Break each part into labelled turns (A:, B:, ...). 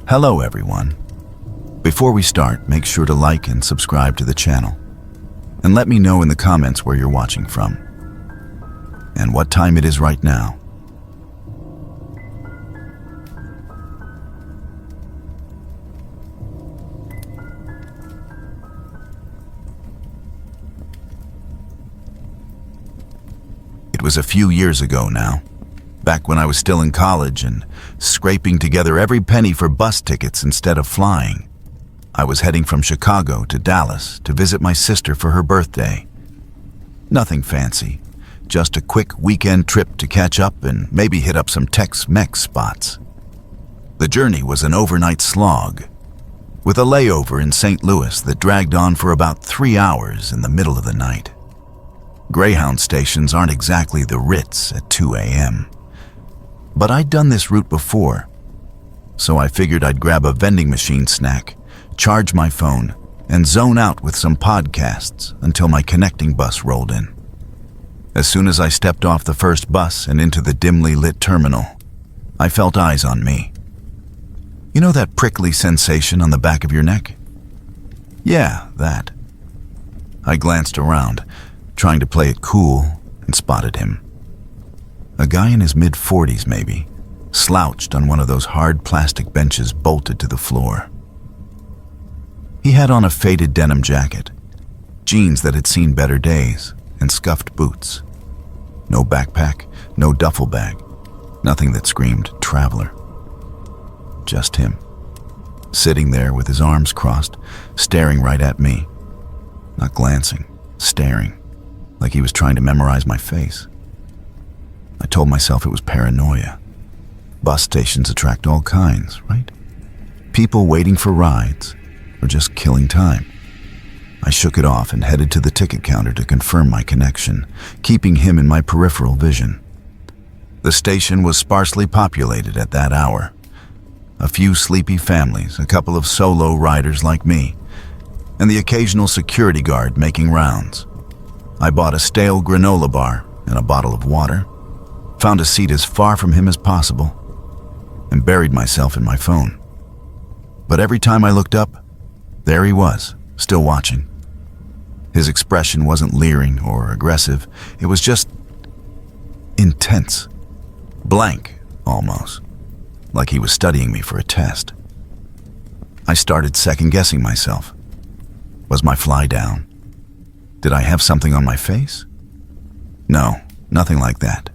A: Hello everyone. Before we start, make sure to like and subscribe to the channel. And let me know in the comments where you're watching from and what time it is right now. It was a few years ago now, back when I was still in college and scraping together every penny for bus tickets instead of flying. I was heading from Chicago to Dallas to visit my sister for her birthday. Nothing fancy, just a quick weekend trip to catch up and maybe hit up some Tex-Mex spots. The journey was an overnight slog, with a layover in St. Louis that dragged on for about 3 hours in the middle of the night. Greyhound stations aren't exactly the Ritz at 2 a.m. But I'd done this route before, so I figured I'd grab a vending machine snack, charge my phone, and zone out with some podcasts until my connecting bus rolled in. As soon as I stepped off the first bus and into the dimly lit terminal, I felt eyes on me. You know that prickly sensation on the back of your neck? Yeah, that. I glanced around, trying to play it cool, and spotted him. A guy in his mid-40s maybe, slouched on one of those hard plastic benches bolted to the floor. He had on a faded denim jacket, jeans that had seen better days, and scuffed boots. No backpack, no duffel bag, nothing that screamed traveler. Just him, sitting there with his arms crossed, staring right at me. Not glancing, staring, like he was trying to memorize my face. I told myself it was paranoia. Bus stations attract all kinds, right? People waiting for rides, or just killing time. I shook it off and headed to the ticket counter to confirm my connection, keeping him in my peripheral vision. The station was sparsely populated at that hour. A few sleepy families, a couple of solo riders like me, and the occasional security guard making rounds. I bought a stale granola bar and a bottle of water, found a seat as far from him as possible, and buried myself in my phone. But every time I looked up, there he was, still watching. His expression wasn't leering or aggressive, it was just intense, blank almost, like he was studying me for a test. I started second-guessing myself. Was my fly down? Did I have something on my face? No, nothing like that.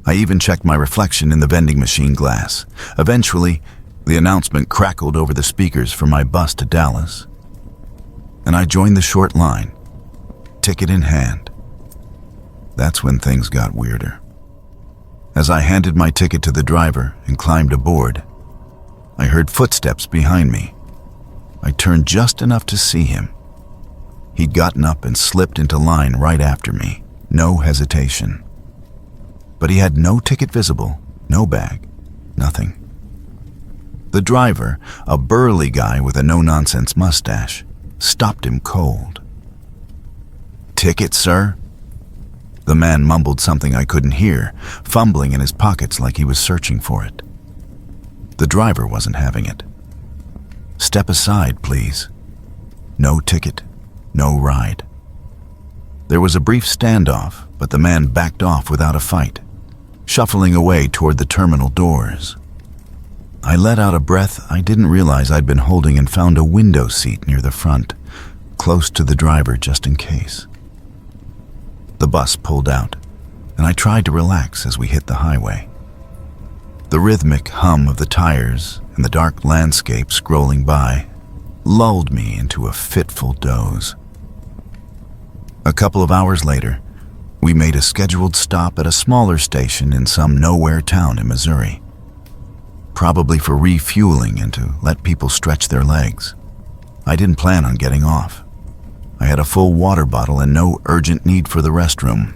A: I even checked my reflection in the vending machine glass. Eventually, the announcement crackled over the speakers for my bus to Dallas, and I joined the short line, ticket in hand. That's when things got weirder. As I handed my ticket to the driver and climbed aboard, I heard footsteps behind me. I turned just enough to see him. He'd gotten up and slipped into line right after me, no hesitation. But he had no ticket visible, no bag, nothing. The driver, a burly guy with a no-nonsense mustache, stopped him cold. "Ticket, sir?" The man mumbled something I couldn't hear, fumbling in his pockets like he was searching for it. The driver wasn't having it. "Step aside, please. No ticket, no ride." There was a brief standoff, but the man backed off without a fight, shuffling away toward the terminal doors. I let out a breath I didn't realize I'd been holding and found a window seat near the front, close to the driver just in case. The bus pulled out, and I tried to relax as we hit the highway. The rhythmic hum of the tires and the dark landscape scrolling by lulled me into a fitful doze. A couple of hours later, we made a scheduled stop at a smaller station in some nowhere town in Missouri, probably for refueling and to let people stretch their legs. I didn't plan on getting off. I had a full water bottle and no urgent need for the restroom.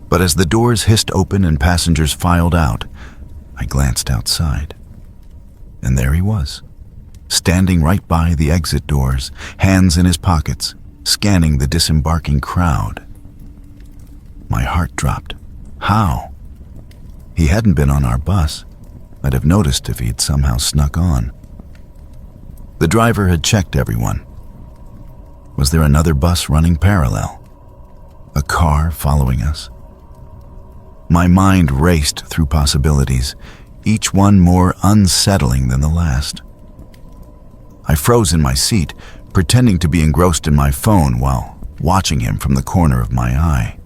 A: But as the doors hissed open and passengers filed out, I glanced outside. And there he was, standing right by the exit doors, hands in his pockets, scanning the disembarking crowd. My heart dropped. How? He hadn't been on our bus. I'd have noticed if he'd somehow snuck on. The driver had checked everyone. Was there another bus running parallel? A car following us? My mind raced through possibilities, each one more unsettling than the last. I froze in my seat, pretending to be engrossed in my phone while watching him from the corner of my eye.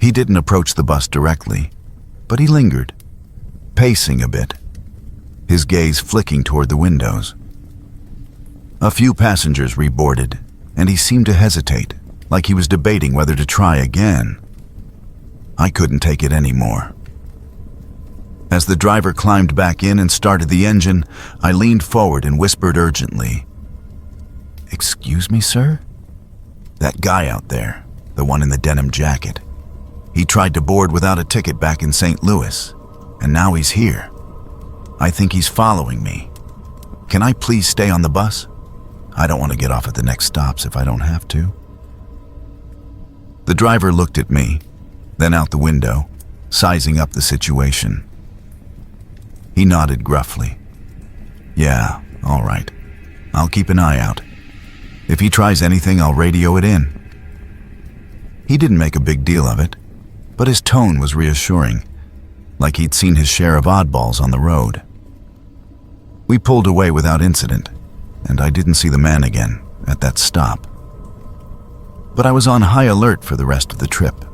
A: He didn't approach the bus directly, but he lingered, pacing a bit, his gaze flicking toward the windows. A few passengers reboarded, and he seemed to hesitate, like he was debating whether to try again. I couldn't take it anymore. As the driver climbed back in and started the engine, I leaned forward and whispered urgently, "Excuse me, sir?" That guy out there, the one in the denim jacket. He tried to board without a ticket back in St. Louis, and now he's here. I think he's following me. Can I please stay on the bus? I don't want to get off at the next stops if I don't have to. The driver looked at me, then out the window, sizing up the situation. He nodded gruffly. "Yeah, all right. I'll keep an eye out. If he tries anything, I'll radio it in." He didn't make a big deal of it, but his tone was reassuring, like he'd seen his share of oddballs on the road. We pulled away without incident, and I didn't see the man again at that stop. But I was on high alert for the rest of the trip,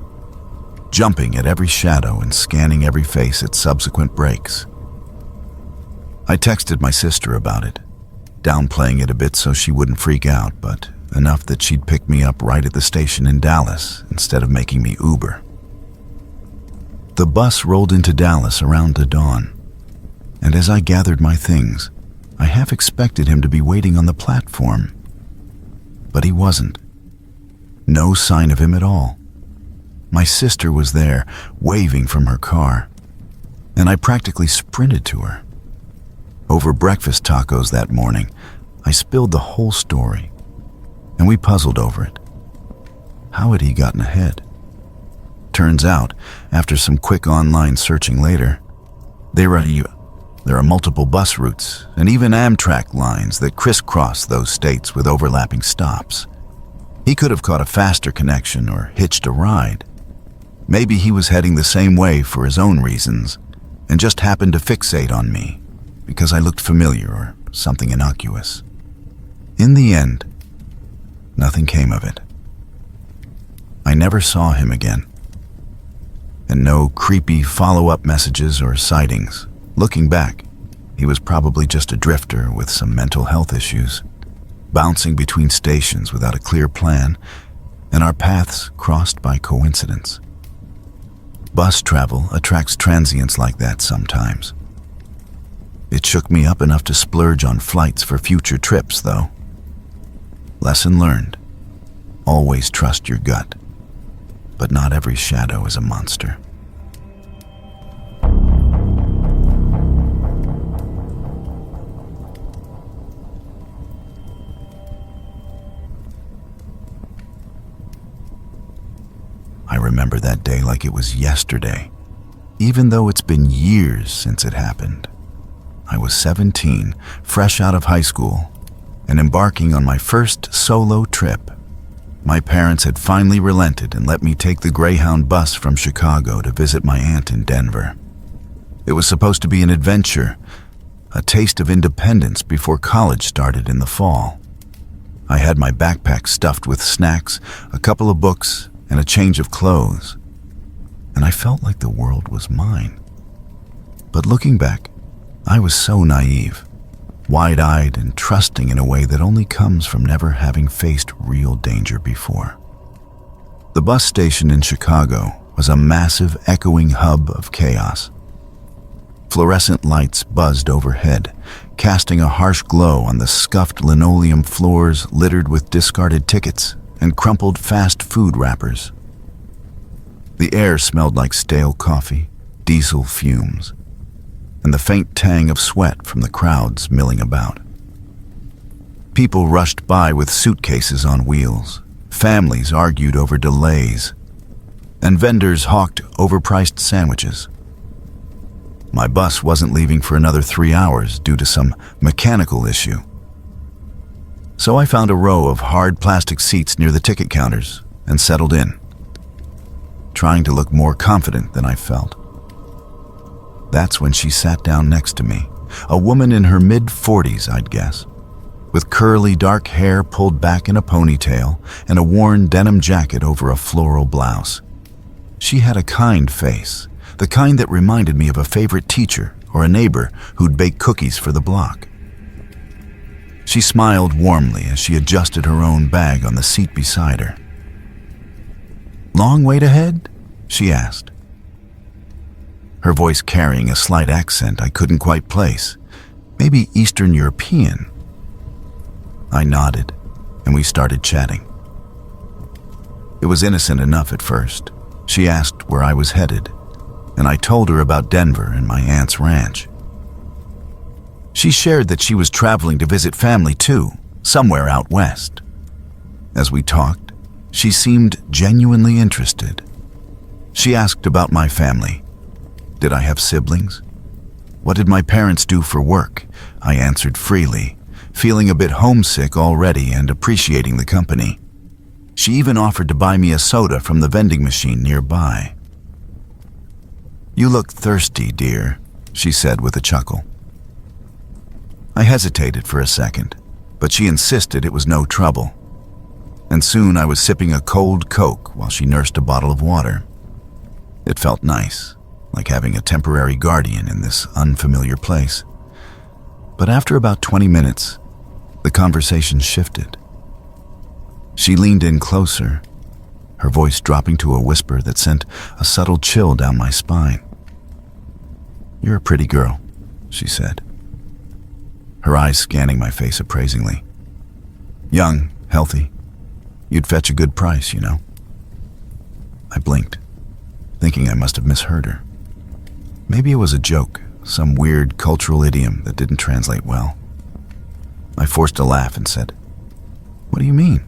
A: jumping at every shadow and scanning every face at subsequent breaks. I texted my sister about it, downplaying it a bit so she wouldn't freak out, but enough that she'd pick me up right at the station in Dallas instead of making me Uber. The bus rolled into Dallas around the dawn, and as I gathered my things, I half expected him to be waiting on the platform. But he wasn't. No sign of him at all. My sister was there, waving from her car, and I practically sprinted to her. Over breakfast tacos that morning, I spilled the whole story, and we puzzled over it. How had he gotten ahead? Turns out, after some quick online searching later, there are multiple bus routes and even Amtrak lines that crisscross those states with overlapping stops. He could have caught a faster connection or hitched a ride. Maybe he was heading the same way for his own reasons and just happened to fixate on me because I looked familiar or something innocuous. In the end, nothing came of it. I never saw him again. And no creepy follow-up messages or sightings. Looking back, he was probably just a drifter with some mental health issues, bouncing between stations without a clear plan, and our paths crossed by coincidence. Bus travel attracts transients like that sometimes. It shook me up enough to splurge on flights for future trips, though. Lesson learned. Always trust your gut. But not every shadow is a monster. I remember that day like it was yesterday, even though it's been years since it happened. I was 17, fresh out of high school, and embarking on my first solo trip. My parents had finally relented and let me take the Greyhound bus from Chicago to visit my aunt in Denver. It was supposed to be an adventure, a taste of independence before college started in the fall. I had my backpack stuffed with snacks, a couple of books, and a change of clothes, and I felt like the world was mine. But looking back, I was so naive, wide-eyed and trusting in a way that only comes from never having faced real danger before. The bus station in Chicago was a massive, echoing hub of chaos. Fluorescent lights buzzed overhead, casting a harsh glow on the scuffed linoleum floors littered with discarded tickets and crumpled fast food wrappers. The air smelled like stale coffee, diesel fumes, and the faint tang of sweat from the crowds milling about. People rushed by with suitcases on wheels, families argued over delays, and vendors hawked overpriced sandwiches. My bus wasn't leaving for another 3 hours due to some mechanical issue, So I found a row of hard plastic seats near the ticket counters and settled in, trying to look more confident than I felt. That's when she sat down next to me, a woman in her mid-40s, I'd guess, with curly dark hair pulled back in a ponytail and a worn denim jacket over a floral blouse. She had a kind face, the kind that reminded me of a favorite teacher or a neighbor who'd bake cookies for the block. She smiled warmly as she adjusted her own bag on the seat beside her. "Long wait ahead?" she asked, her voice carrying a slight accent I couldn't quite place, maybe Eastern European. I nodded, and we started chatting. It was innocent enough at first. She asked where I was headed, and I told her about Denver and my aunt's ranch. She shared that she was traveling to visit family too, somewhere out west. As we talked, she seemed genuinely interested. She asked about my family. Did I have siblings? What did my parents do for work? I answered freely, feeling a bit homesick already and appreciating the company. She even offered to buy me a soda from the vending machine nearby. "You look thirsty, dear," she said with a chuckle. I hesitated for a second, but she insisted it was no trouble. And soon I was sipping a cold Coke while she nursed a bottle of water. It felt nice, like having a temporary guardian in this unfamiliar place. But after about 20 minutes, the conversation shifted. She leaned in closer, her voice dropping to a whisper that sent a subtle chill down my spine. "You're a pretty girl," she said, her eyes scanning my face appraisingly. "Young, healthy. You'd fetch a good price, you know." I blinked, thinking I must have misheard her. Maybe it was a joke, some weird cultural idiom that didn't translate well. I forced a laugh and said, "What do you mean?"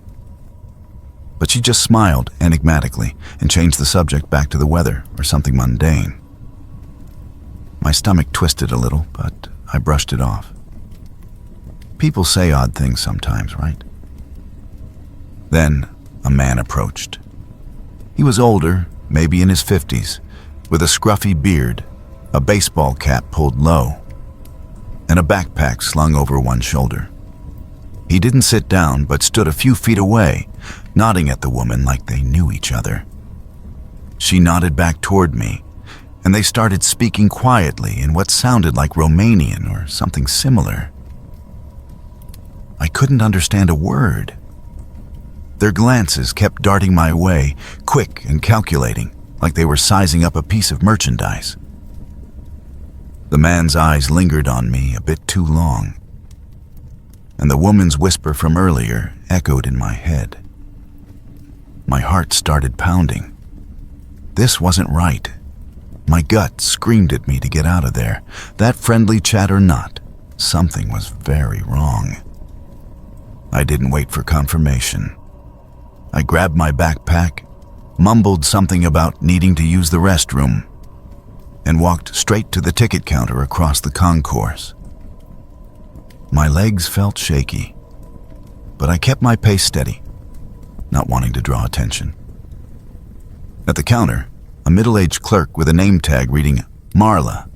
A: But she just smiled enigmatically and changed the subject back to the weather or something mundane. My stomach twisted a little, but I brushed it off. People say odd things sometimes, right? Then a man approached. He was older, maybe in his 50s, with a scruffy beard, a baseball cap pulled low, and a backpack slung over one shoulder. He didn't sit down, but stood a few feet away, nodding at the woman like they knew each other. She nodded back toward me, and they started speaking quietly in what sounded like Romanian or something similar. I couldn't understand a word. Their glances kept darting my way, quick and calculating, like they were sizing up a piece of merchandise. The man's eyes lingered on me a bit too long, and the woman's whisper from earlier echoed in my head. My heart started pounding. This wasn't right. My gut screamed at me to get out of there. That friendly chat or not, something was very wrong. I didn't wait for confirmation. I grabbed my backpack, mumbled something about needing to use the restroom, and walked straight to the ticket counter across the concourse. My legs felt shaky, but I kept my pace steady, not wanting to draw attention. At the counter, a middle-aged clerk with a name tag reading Marla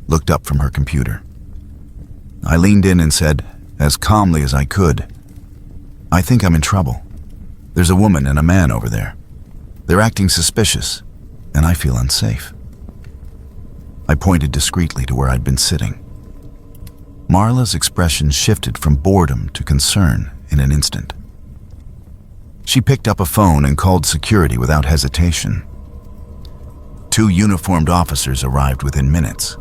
A: looked up from her computer. I leaned in and said, as calmly as I could, "I think I'm in trouble. There's a woman and a man over there. They're acting suspicious, and I feel unsafe." I pointed discreetly to where I'd been sitting. Marla's expression shifted from boredom to concern in an instant. She picked up a phone and called security without hesitation. 2 uniformed officers arrived within minutes.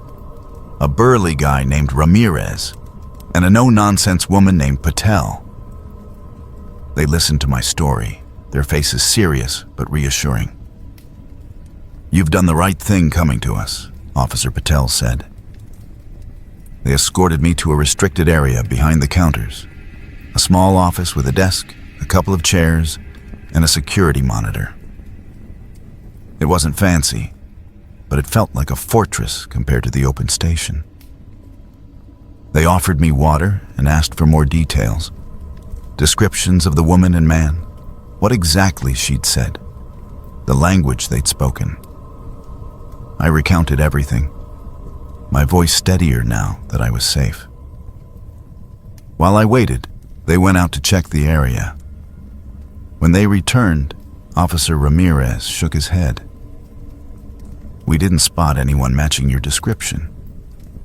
A: A burly guy named Ramirez and a no-nonsense woman named Patel. They listened to my story, their faces serious but reassuring. "You've done the right thing coming to us," Officer Patel said. They escorted me to a restricted area behind the counters, a small office with a desk, a couple of chairs, and a security monitor. It wasn't fancy, but it felt like a fortress compared to the open station. They offered me water and asked for more details. descriptions of the woman and man, what exactly she'd said, the language they'd spoken. I recounted everything, my voice steadier now that I was safe. While I waited, they went out to check the area. When they returned, Officer Ramirez shook his head. "We didn't spot anyone matching your description.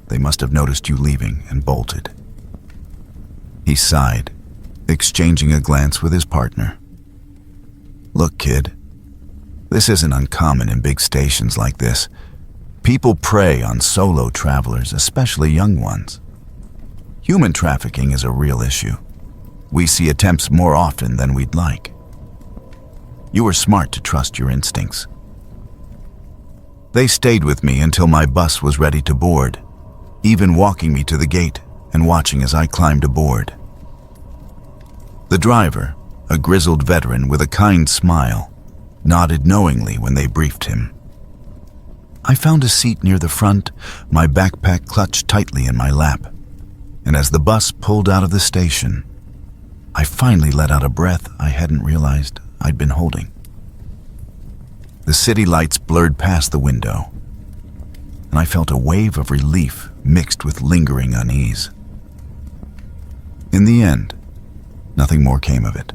A: They must have noticed you leaving and bolted." He sighed, exchanging a glance with his partner. "Look, kid, this isn't uncommon in big stations like this. People prey on solo travelers, especially young ones. Human trafficking is a real issue. We see attempts more often than we'd like. You were smart to trust your instincts." They stayed with me until my bus was ready to board, even walking me to the gate and watching as I climbed aboard. The driver, a grizzled veteran with a kind smile, nodded knowingly when they briefed him. I found a seat near the front, my backpack clutched tightly in my lap, and as the bus pulled out of the station, I finally let out a breath I hadn't realized I'd been holding. The city lights blurred past the window, and I felt a wave of relief mixed with lingering unease. In the end, nothing more came of it.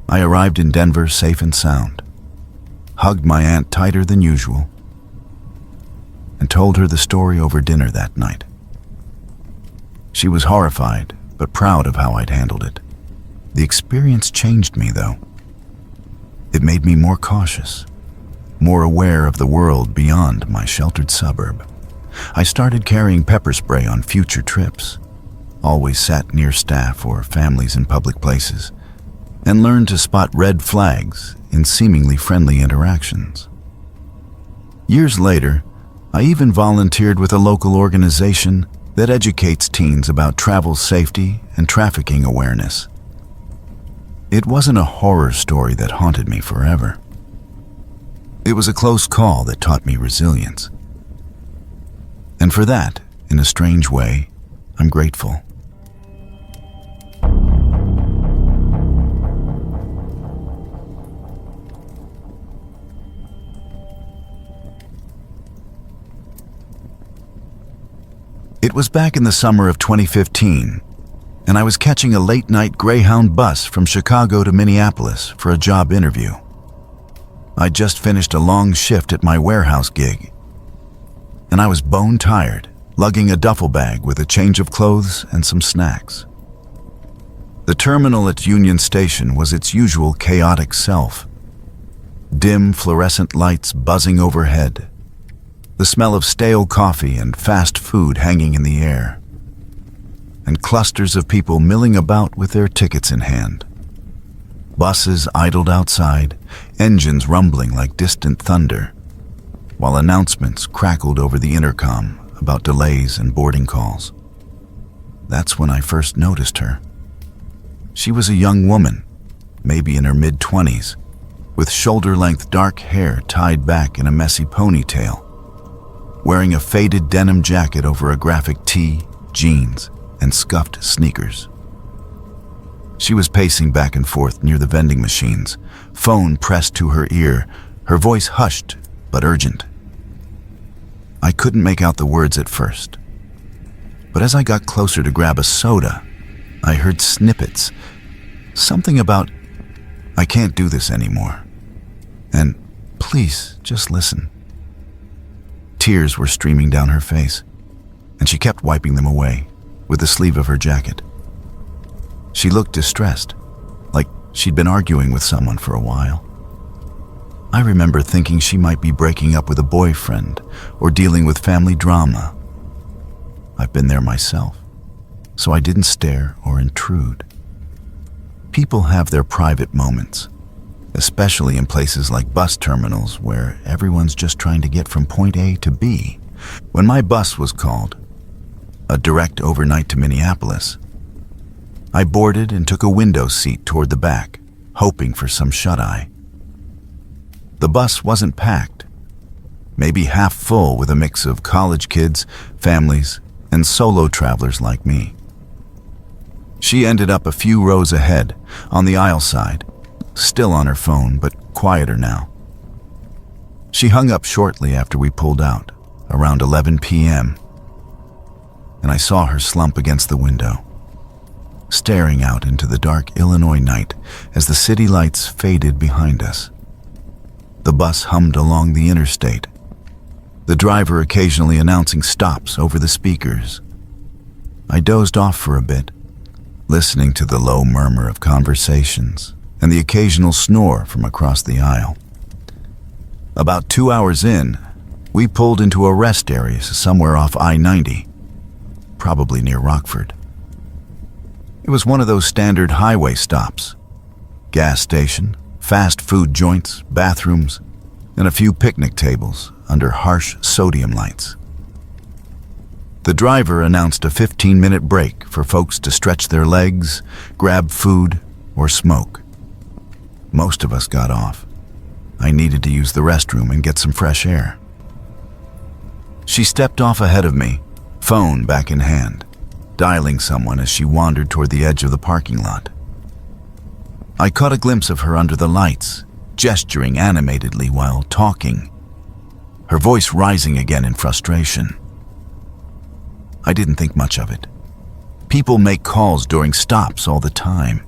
A: I arrived in Denver safe and sound, hugged my aunt tighter than usual, and told her the story over dinner that night. She was horrified, but proud of how I'd handled it. The experience changed me, though. It made me more cautious, more aware of the world beyond my sheltered suburb. I started carrying pepper spray on future trips, always sat near staff or families in public places, and learned to spot red flags in seemingly friendly interactions. Years later, I even volunteered with a local organization that educates teens about travel safety and trafficking awareness. It wasn't a horror story that haunted me forever. It was a close call that taught me resilience. And for that, in a strange way, I'm grateful. It was back in the summer of 2015, and I was catching a late-night Greyhound bus from Chicago to Minneapolis for a job interview. I'd just finished a long shift at my warehouse gig, and I was bone-tired, lugging a duffel bag with a change of clothes and some snacks. The terminal at Union Station was its usual chaotic self. Dim fluorescent lights buzzing overhead, the smell of stale coffee and fast food hanging in the air, and clusters of people milling about with their tickets in hand. Buses idled outside, engines rumbling like distant thunder, while announcements crackled over the intercom about delays and boarding calls. That's when I first noticed her. She was a young woman, maybe in her mid-20s, with shoulder-length dark hair tied back in a messy ponytail, wearing a faded denim jacket over a graphic tee, jeans, and scuffed sneakers. She was pacing back and forth near the vending machines, phone pressed to her ear, her voice hushed but urgent. I couldn't make out the words at first, but as I got closer to grab a soda, I heard snippets, something about, "I can't do this anymore," and "Please, just listen." Tears were streaming down her face, and she kept wiping them away with the sleeve of her jacket. She looked distressed, like she'd been arguing with someone for a while. I remember thinking she might be breaking up with a boyfriend or dealing with family drama. I've been there myself, so I didn't stare or intrude. People have their private moments, especially in places like bus terminals where everyone's just trying to get from point A to B. When my bus was called, a direct overnight to Minneapolis, I boarded and took a window seat toward the back, hoping for some shut-eye. The bus wasn't packed, maybe half full with a mix of college kids, families, and solo travelers like me. She ended up a few rows ahead, on the aisle side, still on her phone, but quieter now. She hung up shortly after we pulled out, around 11 p.m., and I saw her slump against the window, staring out into the dark Illinois night as the city lights faded behind us. The bus hummed along the interstate, the driver occasionally announcing stops over the speakers. I dozed off for a bit, listening to the low murmur of conversations and the occasional snore from across the aisle. About 2 hours in, we pulled into a rest area somewhere off I-90, probably near Rockford. It was one of those standard highway stops. Gas station, fast food joints, bathrooms, and a few picnic tables under harsh sodium lights. The driver announced a 15-minute break for folks to stretch their legs, grab food, or smoke. Most of us got off. I needed to use the restroom and get some fresh air. She stepped off ahead of me, phone back in hand, dialing someone as she wandered toward the edge of the parking lot. I caught a glimpse of her under the lights, gesturing animatedly while talking, her voice rising again in frustration. I didn't think much of it. People make calls during stops all the time.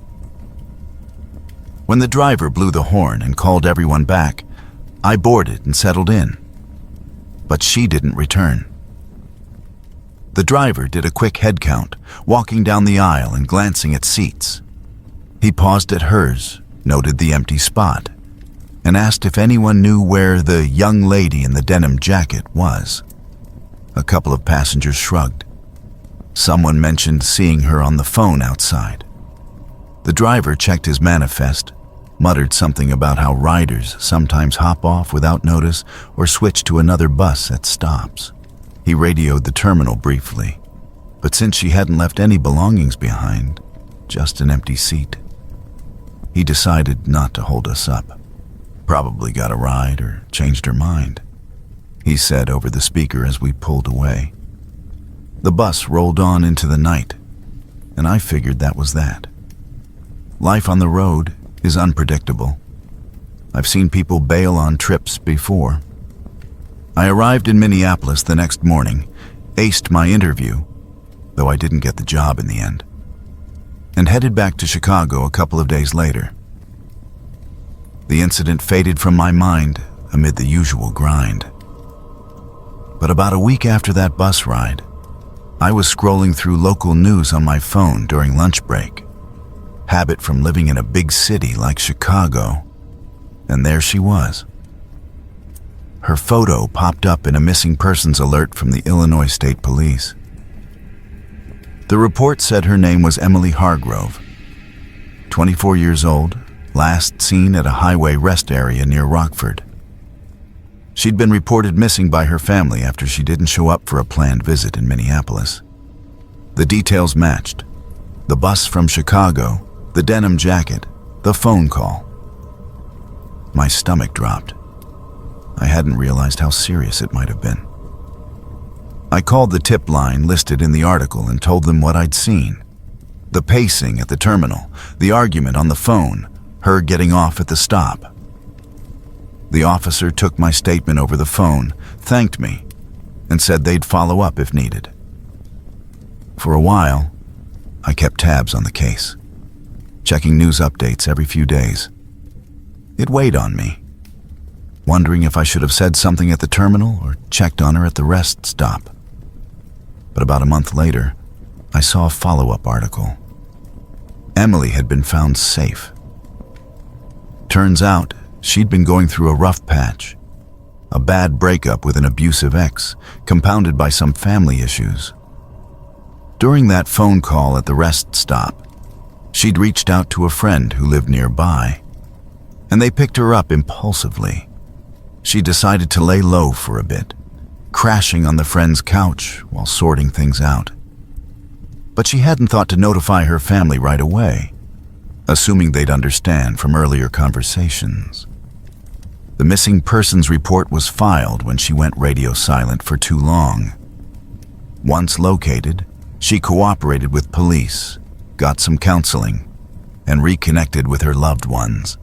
A: When the driver blew the horn and called everyone back, I boarded and settled in. But she didn't return. The driver did a quick head count, walking down the aisle and glancing at seats. He paused at hers, noted the empty spot, and asked if anyone knew where the young lady in the denim jacket was. A couple of passengers shrugged. Someone mentioned seeing her on the phone outside. The driver checked his manifest, muttered something about how riders sometimes hop off without notice or switch to another bus at stops. He radioed the terminal briefly, but since she hadn't left any belongings behind, just an empty seat, he decided not to hold us up. Probably got a ride or changed her mind, he said over the speaker as we pulled away. The bus rolled on into the night, and I figured that was that. Life on the road is unpredictable. I've seen people bail on trips before. I arrived in Minneapolis the next morning, aced my interview, though I didn't get the job in the end, and headed back to Chicago a couple of days later. The incident faded from my mind amid the usual grind. But about a week after that bus ride, I was scrolling through local news on my phone during lunch break, habit from living in a big city like Chicago, and there she was. Her photo popped up in a missing persons alert from the Illinois State Police. The report said her name was Emily Hargrove, 24 years old, last seen at a highway rest area near Rockford. She'd been reported missing by her family after she didn't show up for a planned visit in Minneapolis. The details matched: the bus from Chicago, the denim jacket, the phone call. My stomach dropped. I hadn't realized how serious it might have been. I called the tip line listed in the article and told them what I'd seen. The pacing at the terminal, the argument on the phone, her getting off at the stop. The officer took my statement over the phone, thanked me, and said they'd follow up if needed. For a while, I kept tabs on the case, checking news updates every few days. It weighed on me, wondering if I should have said something at the terminal or checked on her at the rest stop. But about a month later, I saw a follow-up article. Emily had been found safe. Turns out, she'd been going through a rough patch, a bad breakup with an abusive ex, compounded by some family issues. During that phone call at the rest stop, she'd reached out to a friend who lived nearby, and they picked her up impulsively. She decided to lay low for a bit, crashing on the friend's couch while sorting things out. But she hadn't thought to notify her family right away, assuming they'd understand from earlier conversations. The missing persons report was filed when she went radio silent for too long. Once located, she cooperated with police, got some counseling, and reconnected with her loved ones.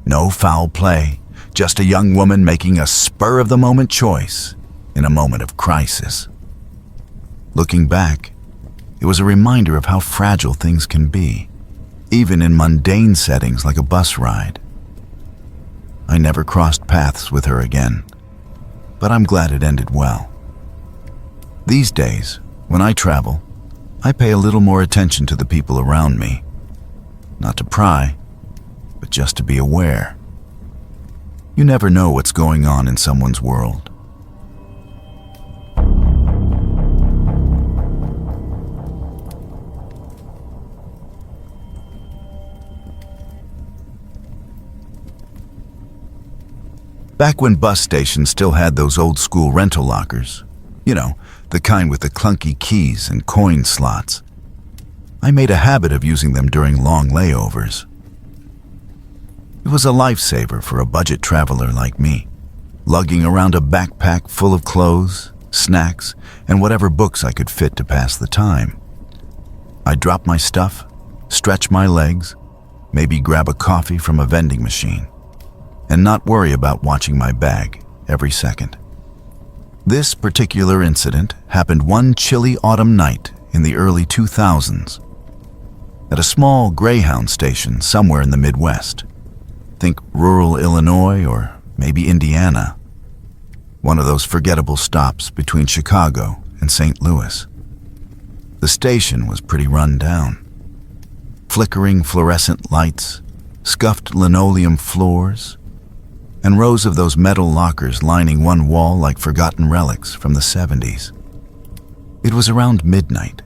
A: No foul play, just a young woman making a spur-of-the-moment choice in a moment of crisis. Looking back, it was a reminder of how fragile things can be, even in mundane settings like a bus ride. I never crossed paths with her again, but I'm glad it ended well. These days, when I travel, I pay a little more attention to the people around me. Not to pry, but just to be aware. You never know what's going on in someone's world. Back when bus stations still had those old-school rental lockers, you know, the kind with the clunky keys and coin slots, I made a habit of using them during long layovers. It was a lifesaver for a budget traveler like me, lugging around a backpack full of clothes, snacks, and whatever books I could fit to pass the time. I'd drop my stuff, stretch my legs, maybe grab a coffee from a vending machine, and not worry about watching my bag every second. This particular incident happened one chilly autumn night in the early 2000s at a small Greyhound station somewhere in the Midwest. Think rural Illinois or maybe Indiana. One of those forgettable stops between Chicago and St. Louis. The station was pretty run down. Flickering fluorescent lights, scuffed linoleum floors, and rows of those metal lockers lining one wall like forgotten relics from the 70s. It was around midnight,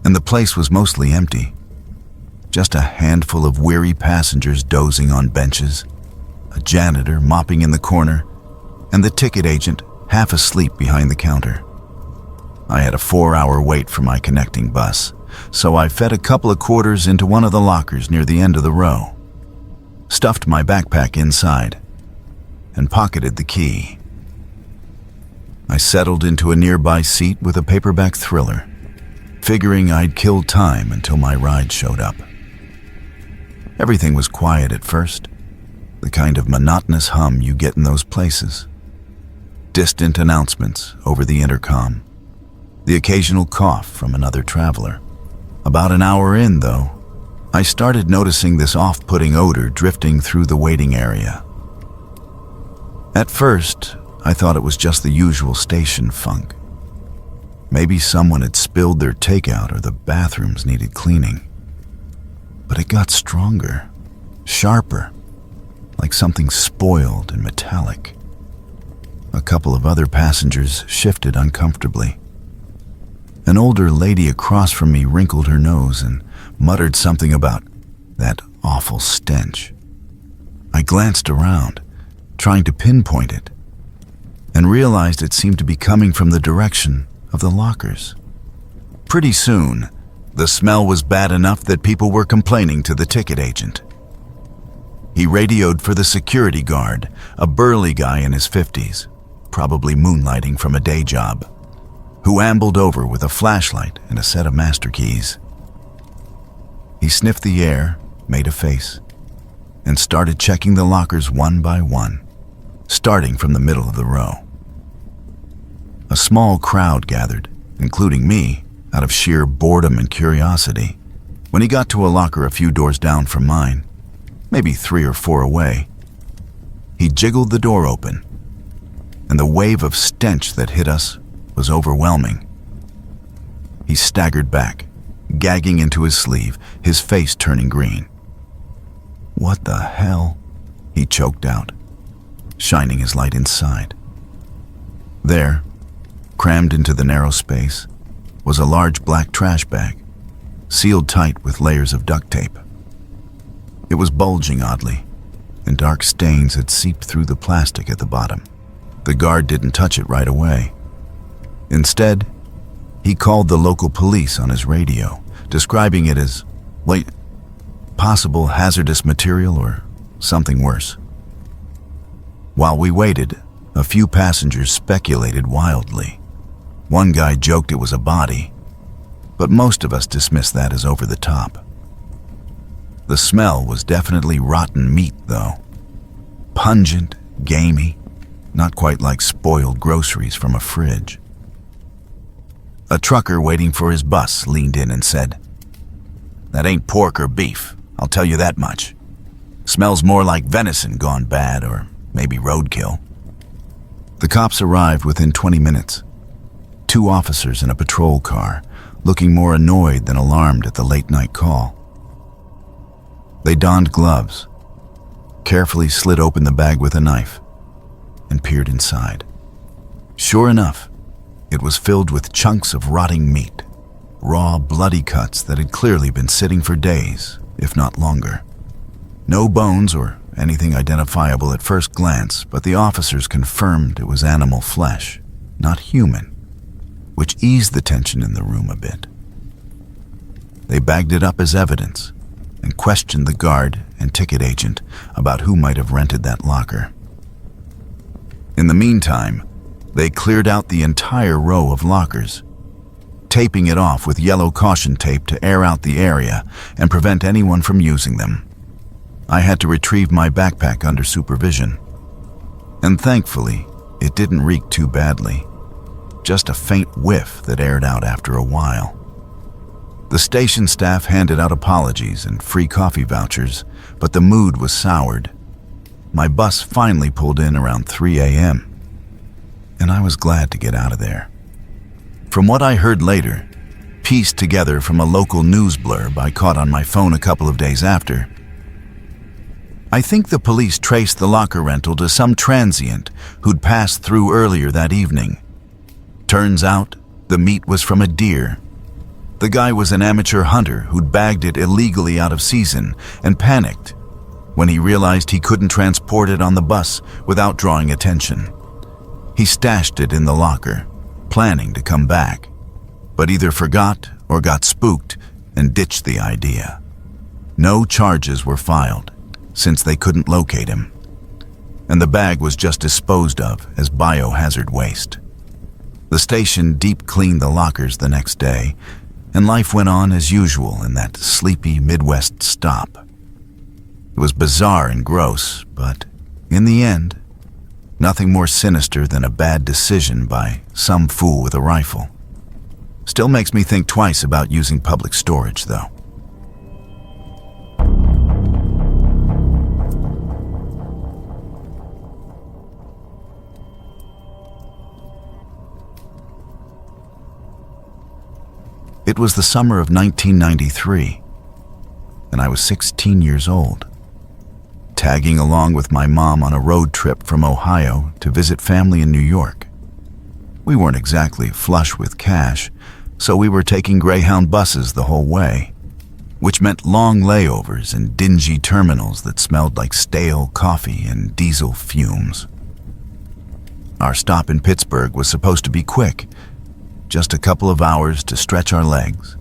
A: and the place was mostly empty. Just a handful of weary passengers dozing on benches, a janitor mopping in the corner, and the ticket agent half asleep behind the counter. I had a 4-hour wait for my connecting bus, so I fed a couple of quarters into one of the lockers near the end of the row, stuffed my backpack inside, and pocketed the key. I settled into a nearby seat with a paperback thriller, figuring I'd kill time until my ride showed up. Everything was quiet at first, the kind of monotonous hum you get in those places. Distant announcements over the intercom, the occasional cough from another traveler. About an hour in, though, I started noticing this off-putting odor drifting through the waiting area. At first, I thought it was just the usual station funk. Maybe someone had spilled their takeout or the bathrooms needed cleaning. But it got stronger, sharper, like something spoiled and metallic. A couple of other passengers shifted uncomfortably. An older lady across from me wrinkled her nose and muttered something about that awful stench. I glanced around, trying to pinpoint it, and realized it seemed to be coming from the direction of the lockers. Pretty soon, the smell was bad enough that people were complaining to the ticket agent. He radioed for the security guard, a burly guy in his 50s, probably moonlighting from a day job, who ambled over with a flashlight and a set of master keys. He sniffed the air, made a face, and started checking the lockers one by one, starting from the middle of the row. A small crowd gathered, including me, out of sheer boredom and curiosity. When he got to a locker a few doors down from mine, maybe 3 or 4 away, he jiggled the door open, and the wave of stench that hit us was overwhelming. He staggered back, gagging into his sleeve, his face turning green. "What the hell?" he choked out, shining his light inside. There, crammed into the narrow space, was a large black trash bag, sealed tight with layers of duct tape. It was bulging oddly, and dark stains had seeped through the plastic at the bottom. The guard didn't touch it right away. Instead, he called the local police on his radio, describing it as, possible hazardous material or something worse. While we waited, a few passengers speculated wildly. One guy joked it was a body, but most of us dismiss that as over the top. The smell was definitely rotten meat, though. Pungent, gamey, not quite like spoiled groceries from a fridge. A trucker waiting for his bus leaned in and said, "That ain't pork or beef, I'll tell you that much. Smells more like venison gone bad, or maybe roadkill." The cops arrived within 20 minutes. 2 officers in a patrol car, looking more annoyed than alarmed at the late-night call. They donned gloves, carefully slid open the bag with a knife, and peered inside. Sure enough, it was filled with chunks of rotting meat, raw, bloody cuts that had clearly been sitting for days, if not longer. No bones or anything identifiable at first glance, but the officers confirmed it was animal flesh, not human, which eased the tension in the room a bit. They bagged it up as evidence and questioned the guard and ticket agent about who might have rented that locker. In the meantime, they cleared out the entire row of lockers, taping it off with yellow caution tape to air out the area and prevent anyone from using them. I had to retrieve my backpack under supervision, and thankfully, it didn't reek too badly. Just a faint whiff that aired out after a while. The station staff handed out apologies and free coffee vouchers, but the mood was soured. My bus finally pulled in around 3 a.m., and I was glad to get out of there. From what I heard later, pieced together from a local news blurb I caught on my phone a couple of days after, I think the police traced the locker rental to some transient who'd passed through earlier that evening. Turns out, the meat was from a deer. The guy was an amateur hunter who'd bagged it illegally out of season and panicked when he realized he couldn't transport it on the bus without drawing attention. He stashed it in the locker, planning to come back, but either forgot or got spooked and ditched the idea. No charges were filed, since they couldn't locate him, and the bag was just disposed of as biohazard waste. The station deep cleaned the lockers the next day, and life went on as usual in that sleepy Midwest stop. It was bizarre and gross, but in the end, nothing more sinister than a bad decision by some fool with a rifle. Still makes me think twice about using public storage, though. It was the summer of 1993, and I was 16 years old, tagging along with my mom on a road trip from Ohio to visit family in New York. We weren't exactly flush with cash, so we were taking Greyhound buses the whole way, which meant long layovers and dingy terminals that smelled like stale coffee and diesel fumes. Our stop in Pittsburgh was supposed to be quick, just a couple of hours to stretch our legs,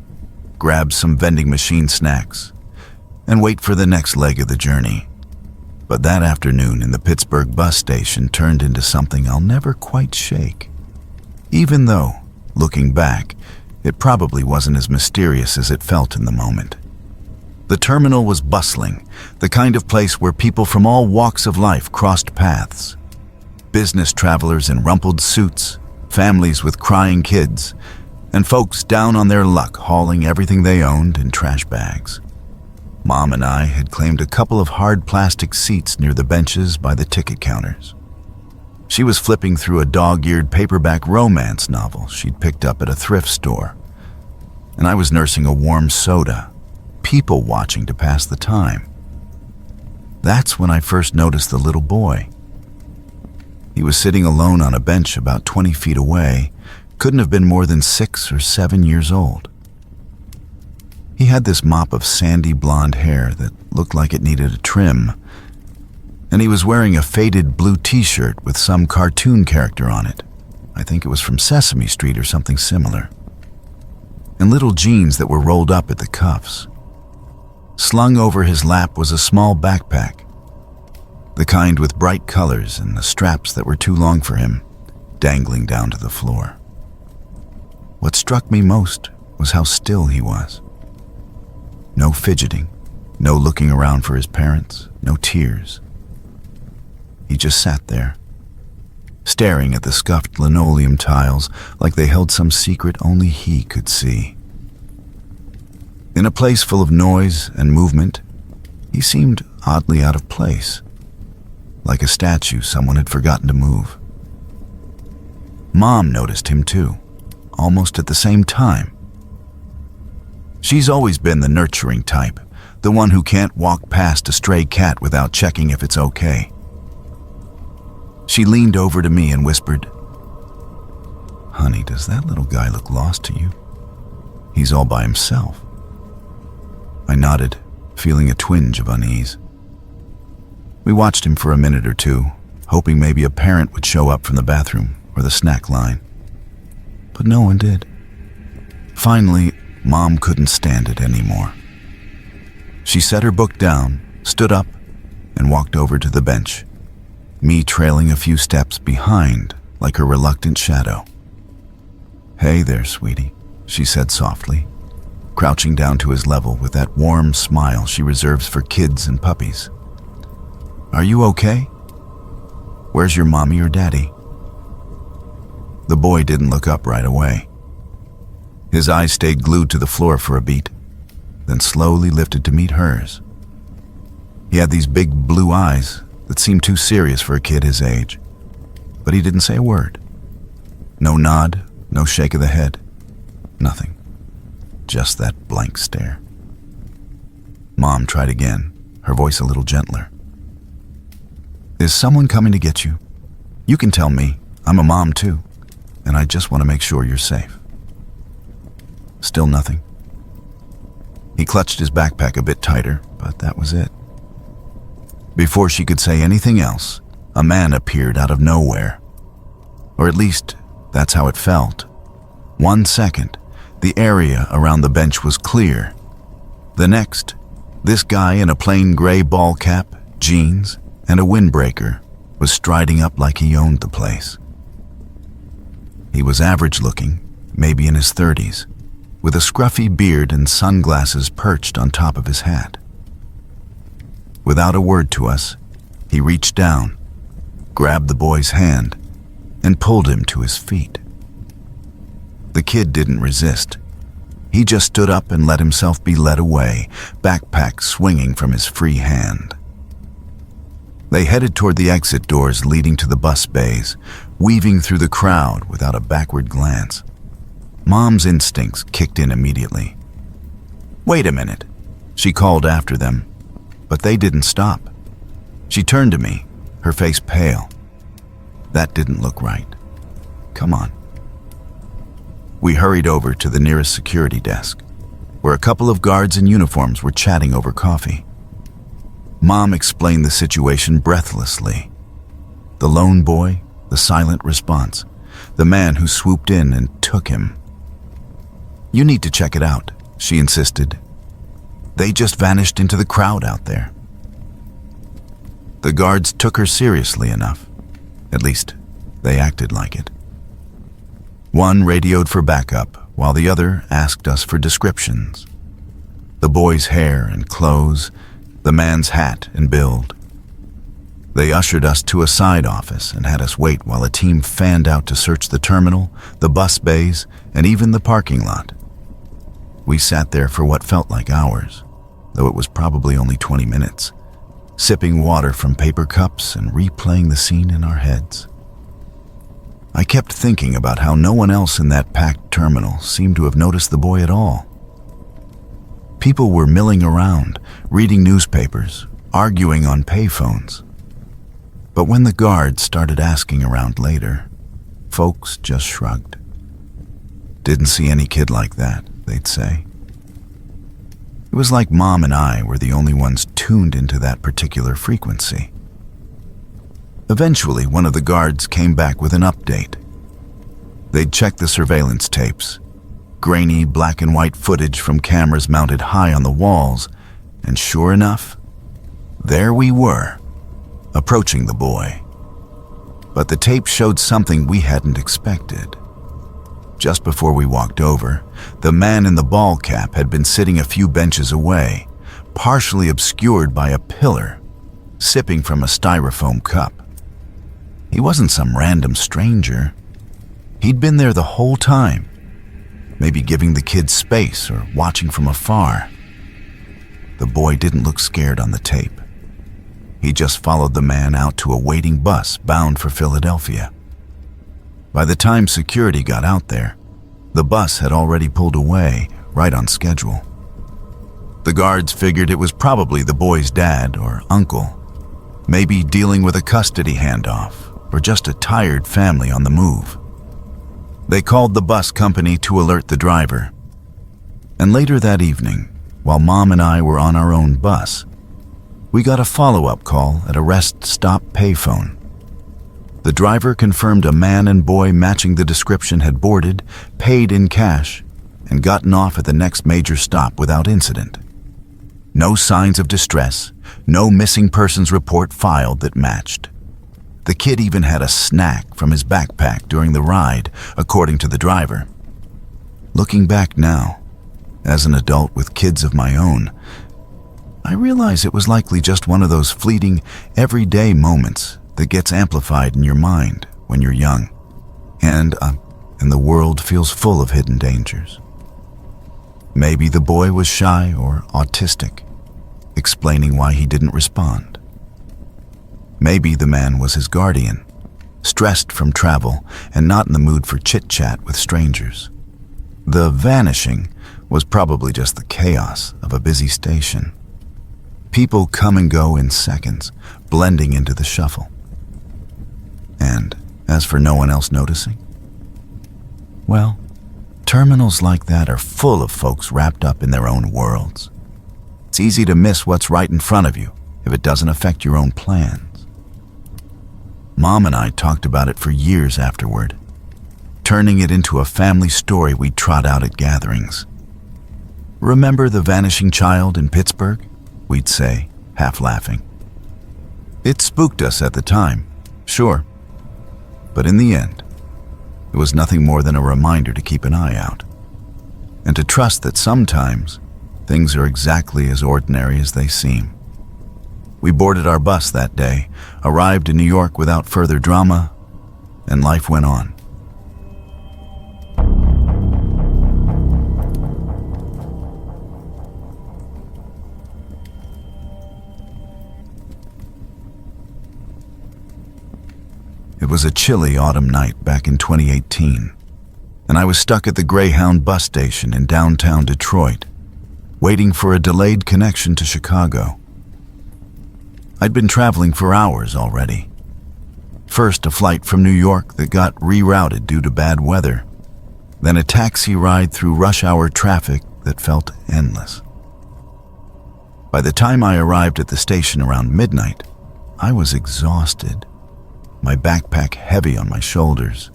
A: grab some vending machine snacks, and wait for the next leg of the journey. But that afternoon in the Pittsburgh bus station turned into something I'll never quite shake. Even though, looking back, it probably wasn't as mysterious as it felt in the moment. The terminal was bustling, the kind of place where people from all walks of life crossed paths. Business travelers in rumpled suits, families with crying kids, and folks down on their luck hauling everything they owned in trash bags. Mom and I had claimed a couple of hard plastic seats near the benches by the ticket counters. She was flipping through a dog-eared paperback romance novel she'd picked up at a thrift store, and I was nursing a warm soda, people watching to pass the time. That's when I first noticed the little boy. He was sitting alone on a bench about 20 feet away, couldn't have been more than 6 or 7 years old. He had this mop of sandy blonde hair that looked like it needed a trim, and he was wearing a faded blue t-shirt with some cartoon character on it. I think it was from Sesame Street or something similar. And little jeans that were rolled up at the cuffs. Slung over his lap was a small backpack, the kind with bright colors and the straps that were too long for him, dangling down to the floor. What struck me most was how still he was. No fidgeting, no looking around for his parents, no tears. He just sat there, staring at the scuffed linoleum tiles like they held some secret only he could see. In a place full of noise and movement, he seemed oddly out of place, like a statue someone had forgotten to move. Mom noticed him too, almost at the same time. She's always been the nurturing type, the one who can't walk past a stray cat without checking if it's okay. She leaned over to me and whispered, "Honey, does that little guy look lost to you? He's all by himself." I nodded, feeling a twinge of unease. We watched him for a minute or two, hoping maybe a parent would show up from the bathroom or the snack line. But no one did. Finally, Mom couldn't stand it anymore. She set her book down, stood up, and walked over to the bench, me trailing a few steps behind like a reluctant shadow. "Hey there, sweetie," she said softly, crouching down to his level with that warm smile she reserves for kids and puppies. "Are you okay? Where's your mommy or daddy?" The boy didn't look up right away. His eyes stayed glued to the floor for a beat, then slowly lifted to meet hers. He had these big blue eyes that seemed too serious for a kid his age, but he didn't say a word. No nod, no shake of the head, nothing. Just that blank stare. Mom tried again, her voice a little gentler. "Is someone coming to get you? You can tell me. I'm a mom too, and I just want to make sure you're safe." Still nothing. He clutched his backpack a bit tighter, but that was it. Before she could say anything else, a man appeared out of nowhere. Or at least, that's how it felt. 1 second, the area around the bench was clear. The next, this guy in a plain gray ball cap, jeans, and a windbreaker was striding up like he owned the place. He was average looking, maybe in his 30s, with a scruffy beard and sunglasses perched on top of his hat. Without a word to us, he reached down, grabbed the boy's hand, and pulled him to his feet. The kid didn't resist. He just stood up and let himself be led away, backpack swinging from his free hand. They headed toward the exit doors leading to the bus bays, weaving through the crowd without a backward glance. Mom's instincts kicked in immediately. "Wait a minute," she called after them, but they didn't stop. She turned to me, her face pale. That didn't look right. "Come on." We hurried over to the nearest security desk, where a couple of guards in uniforms were chatting over coffee. Mom explained the situation breathlessly. The lone boy, the silent response, the man who swooped in and took him. "You need to check it out," she insisted. "They just vanished into the crowd out there." The guards took her seriously enough. At least, they acted like it. One radioed for backup, while the other asked us for descriptions. The boy's hair and clothes, the man's hat and build. They ushered us to a side office and had us wait while a team fanned out to search the terminal, the bus bays, and even the parking lot. We sat there for what felt like hours, though it was probably only 20 minutes, sipping water from paper cups and replaying the scene in our heads. I kept thinking about how no one else in that packed terminal seemed to have noticed the boy at all. People were milling around, reading newspapers, arguing on payphones. But when the guards started asking around later, folks just shrugged. "Didn't see any kid like that," they'd say. It was like Mom and I were the only ones tuned into that particular frequency. Eventually, one of the guards came back with an update. They'd checked the surveillance tapes, grainy black and white footage from cameras mounted high on the walls, and sure enough, there we were, approaching the boy. But the tape showed something we hadn't expected. Just before we walked over, the man in the ball cap had been sitting a few benches away, partially obscured by a pillar, sipping from a styrofoam cup. He wasn't some random stranger. He'd been there the whole time, maybe giving the kids space or watching from afar. The boy didn't look scared on the tape. He just followed the man out to a waiting bus bound for Philadelphia. By the time security got out there, the bus had already pulled away, right on schedule. The guards figured it was probably the boy's dad or uncle, maybe dealing with a custody handoff or just a tired family on the move. They called the bus company to alert the driver. And later that evening, while Mom and I were on our own bus, we got a follow-up call at a rest stop payphone. The driver confirmed a man and boy matching the description had boarded, paid in cash, and gotten off at the next major stop without incident. No signs of distress, no missing persons report filed that matched. The kid even had a snack from his backpack during the ride, according to the driver. Looking back now, as an adult with kids of my own, I realize it was likely just one of those fleeting, everyday moments that gets amplified in your mind when you're young, and the world feels full of hidden dangers. Maybe the boy was shy or autistic, explaining why he didn't respond. Maybe the man was his guardian, stressed from travel and not in the mood for chit-chat with strangers. The vanishing was probably just the chaos of a busy station. People come and go in seconds, blending into the shuffle. And as for no one else noticing, well, terminals like that are full of folks wrapped up in their own worlds. It's easy to miss what's right in front of you if it doesn't affect your own plans. Mom and I talked about it for years afterward, turning it into a family story we'd trot out at gatherings. "Remember the vanishing child in Pittsburgh?" we'd say, half laughing. It spooked us at the time, sure. But in the end, it was nothing more than a reminder to keep an eye out, and to trust that sometimes things are exactly as ordinary as they seem. We boarded our bus that day, arrived in New York without further drama, and life went on. It was a chilly autumn night back in 2018, and I was stuck at the Greyhound bus station in downtown Detroit, waiting for a delayed connection to Chicago. I'd been traveling for hours already. First, a flight from New York that got rerouted due to bad weather, then a taxi ride through rush hour traffic that felt endless. By the time I arrived at the station around midnight, I was exhausted, my backpack heavy on my shoulders,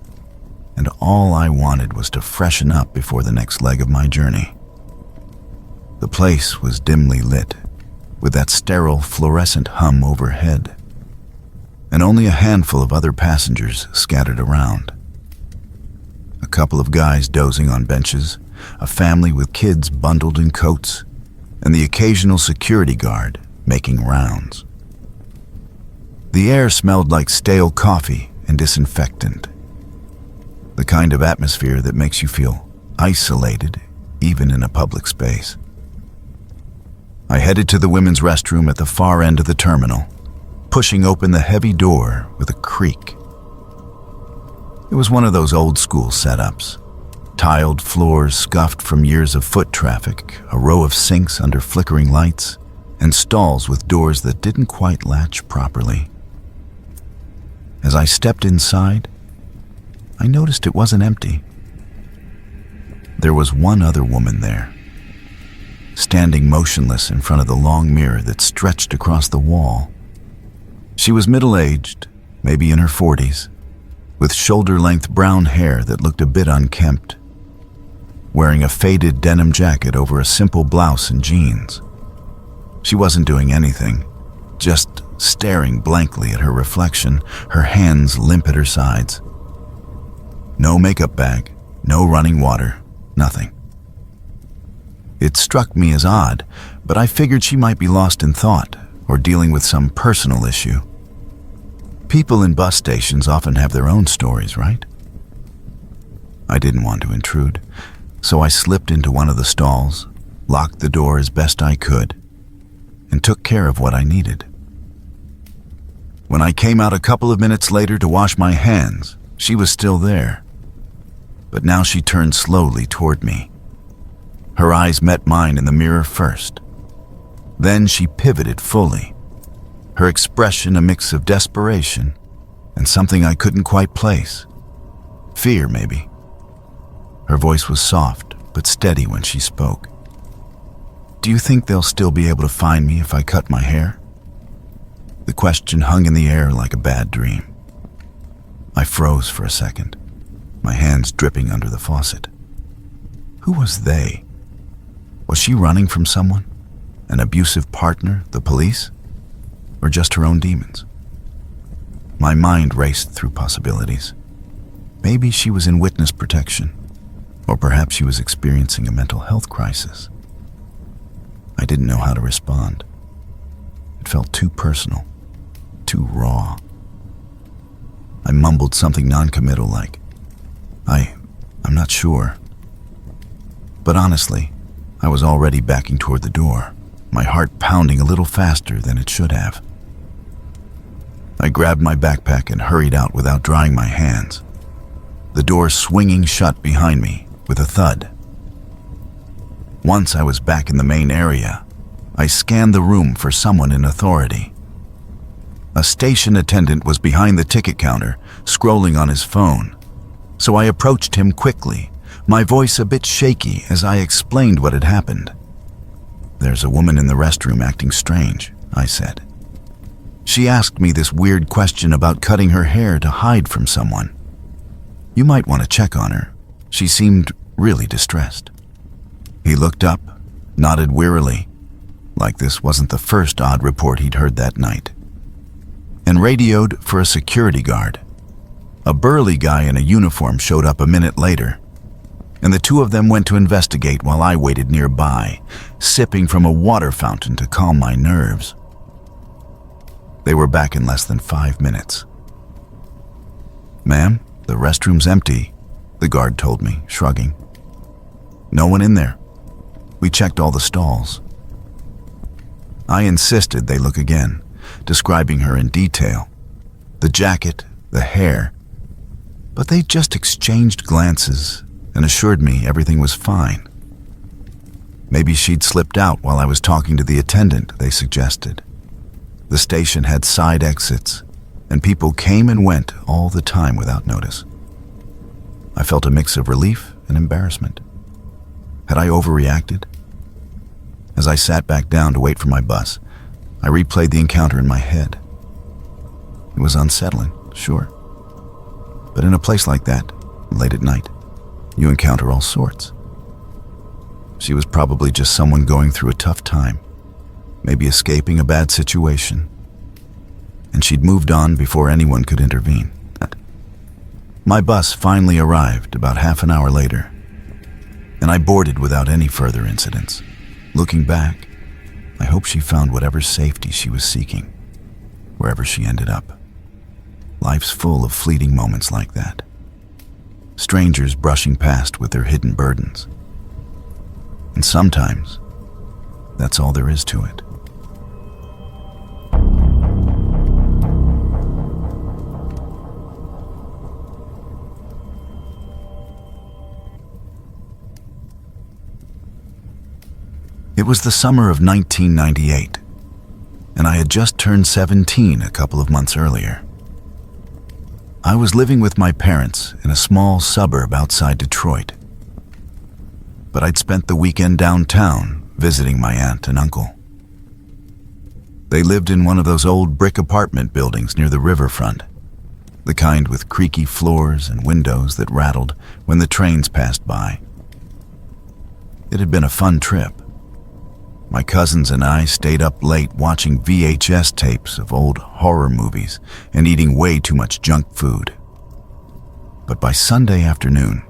A: and all I wanted was to freshen up before the next leg of my journey. The place was dimly lit, with that sterile fluorescent hum overhead, and only a handful of other passengers scattered around. A couple of guys dozing on benches, a family with kids bundled in coats, and the occasional security guard making rounds. The air smelled like stale coffee and disinfectant, the kind of atmosphere that makes you feel isolated, even in a public space. I headed to the women's restroom at the far end of the terminal, pushing open the heavy door with a creak. It was one of those old-school setups. Tiled floors scuffed from years of foot traffic, a row of sinks under flickering lights, and stalls with doors that didn't quite latch properly. As I stepped inside, I noticed it wasn't empty. There was one other woman there, standing motionless in front of the long mirror that stretched across the wall. She was middle-aged, maybe in her 40s, with shoulder-length brown hair that looked a bit unkempt, wearing a faded denim jacket over a simple blouse and jeans. She wasn't doing anything, just staring blankly at her reflection, her hands limp at her sides. No makeup bag, No running water, nothing. It struck me as odd, but I figured she might be lost in thought or dealing with some personal issue. People in bus stations often have their own stories, right? I didn't want to intrude, so I slipped into one of the stalls, locked the door as best I could, and took care of what I needed. When I came out a couple of minutes later to wash my hands, she was still there. But now she turned slowly toward me. Her eyes met mine in the mirror first. Then she pivoted fully, her expression a mix of desperation and something I couldn't quite place. Fear, maybe. Her voice was soft but steady when she spoke. "Do you think they'll still be able to find me if I cut my hair?" The question hung in the air like a bad dream. I froze for a second, my hands dripping under the faucet. Who was they? Was she running from someone? An abusive partner, the police? Or just her own demons? My mind raced through possibilities. Maybe she was in witness protection, or perhaps she was experiencing a mental health crisis. I didn't know how to respond. It felt too personal, too raw. I mumbled something non-committal like, I'm not sure. But honestly, I was already backing toward the door, my heart pounding a little faster than it should have. I grabbed my backpack and hurried out without drying my hands, the door swinging shut behind me with a thud. Once I was back in the main area, I scanned the room for someone in authority. A station attendant was behind the ticket counter, scrolling on his phone, so I approached him quickly, my voice a bit shaky as I explained what had happened. "There's a woman in the restroom acting strange," I said. "She asked me this weird question about cutting her hair to hide from someone. You might want to check on her. She seemed really distressed." He looked up, nodded wearily, like this wasn't the first odd report he'd heard that night, and radioed for a security guard. A burly guy in a uniform showed up a minute later, and the two of them went to investigate while I waited nearby, sipping from a water fountain to calm my nerves. They were back in less than 5 minutes. "Ma'am, the restroom's empty," the guard told me, shrugging. "No one in there. We checked all the stalls." I insisted they look again, describing her in detail, the jacket, the hair, but they just exchanged glances and assured me everything was fine. Maybe she'd slipped out while I was talking to the attendant, they suggested. The station had side exits, and people came and went all the time without notice. I felt a mix of relief and embarrassment. Had I overreacted? As I sat back down to wait for my bus, I replayed the encounter in my head. It was unsettling, sure. But in a place like that, late at night, you encounter all sorts. She was probably just someone going through a tough time, maybe escaping a bad situation, and she'd moved on before anyone could intervene. My bus finally arrived about half an hour later, and I boarded without any further incidents. Looking back, I hope she found whatever safety she was seeking, wherever she ended up. Life's full of fleeting moments like that. Strangers brushing past with their hidden burdens. And sometimes, that's all there is to it. It was the summer of 1998, and I had just turned 17 a couple of months earlier. I was living with my parents in a small suburb outside Detroit, but I'd spent the weekend downtown visiting my aunt and uncle. They lived in one of those old brick apartment buildings near the riverfront, the kind with creaky floors and windows that rattled when the trains passed by. It had been a fun trip. My cousins and I stayed up late watching VHS tapes of old horror movies and eating way too much junk food. But by Sunday afternoon,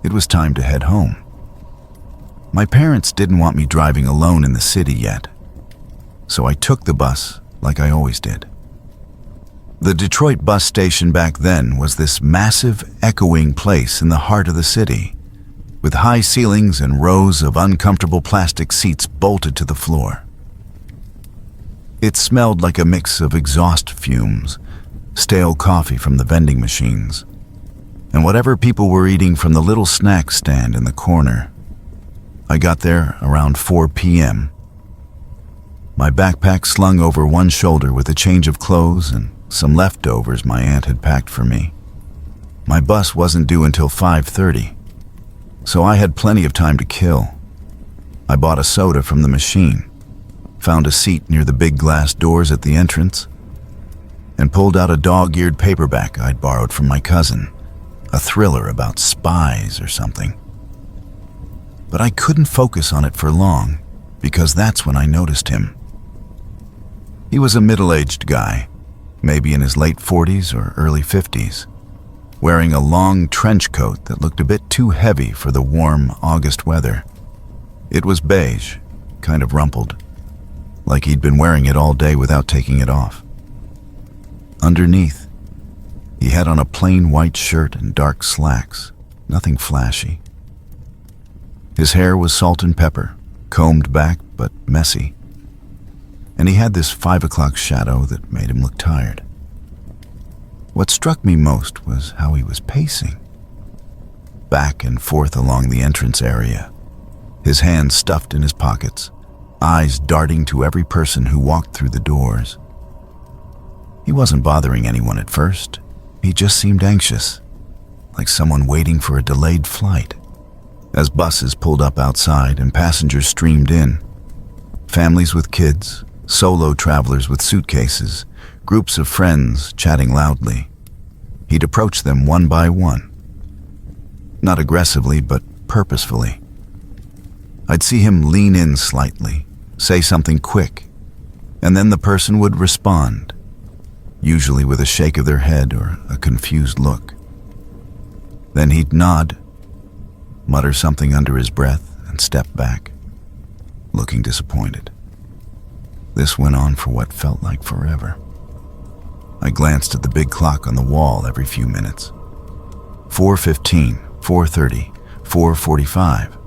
A: It was time to head home. My parents didn't want me driving alone in the city yet, so I took the bus like I always did. The Detroit bus station back then was this massive, echoing place in the heart of the city, with high ceilings and rows of uncomfortable plastic seats bolted to the floor. It smelled like a mix of exhaust fumes, stale coffee from the vending machines, and whatever people were eating from the little snack stand in the corner. I got there around 4 p.m. My backpack slung over one shoulder with a change of clothes and some leftovers my aunt had packed for me. My bus wasn't due until 5:30, so I had plenty of time to kill. I bought a soda from the machine, found a seat near the big glass doors at the entrance, and pulled out a dog-eared paperback I'd borrowed from my cousin, a thriller about spies or something. But I couldn't focus on it for long, because that's when I noticed him. He was a middle-aged guy, maybe in his late 40s or early 50s, wearing a long trench coat that looked a bit too heavy for the warm August weather. It was beige, kind of rumpled, like he'd been wearing it all day without taking it off. Underneath, he had on a plain white shirt and dark slacks, nothing flashy. His hair was salt and pepper, combed back but messy, and he had this 5 o'clock shadow that made him look tired. What struck me most was how he was pacing, back and forth along the entrance area, his hands stuffed in his pockets, eyes darting to every person who walked through the doors. He wasn't bothering anyone at first. He just seemed anxious, like someone waiting for a delayed flight. As buses pulled up outside and passengers streamed in, families with kids, solo travelers with suitcases, groups of friends chatting loudly, he'd approach them one by one. Not aggressively, but purposefully. I'd see him lean in slightly, say something quick, and then the person would respond, usually with a shake of their head or a confused look. Then he'd nod, mutter something under his breath, and step back, looking disappointed. This went on for what felt like forever. I glanced at the big clock on the wall every few minutes. 4:15, 4:30, 4:45.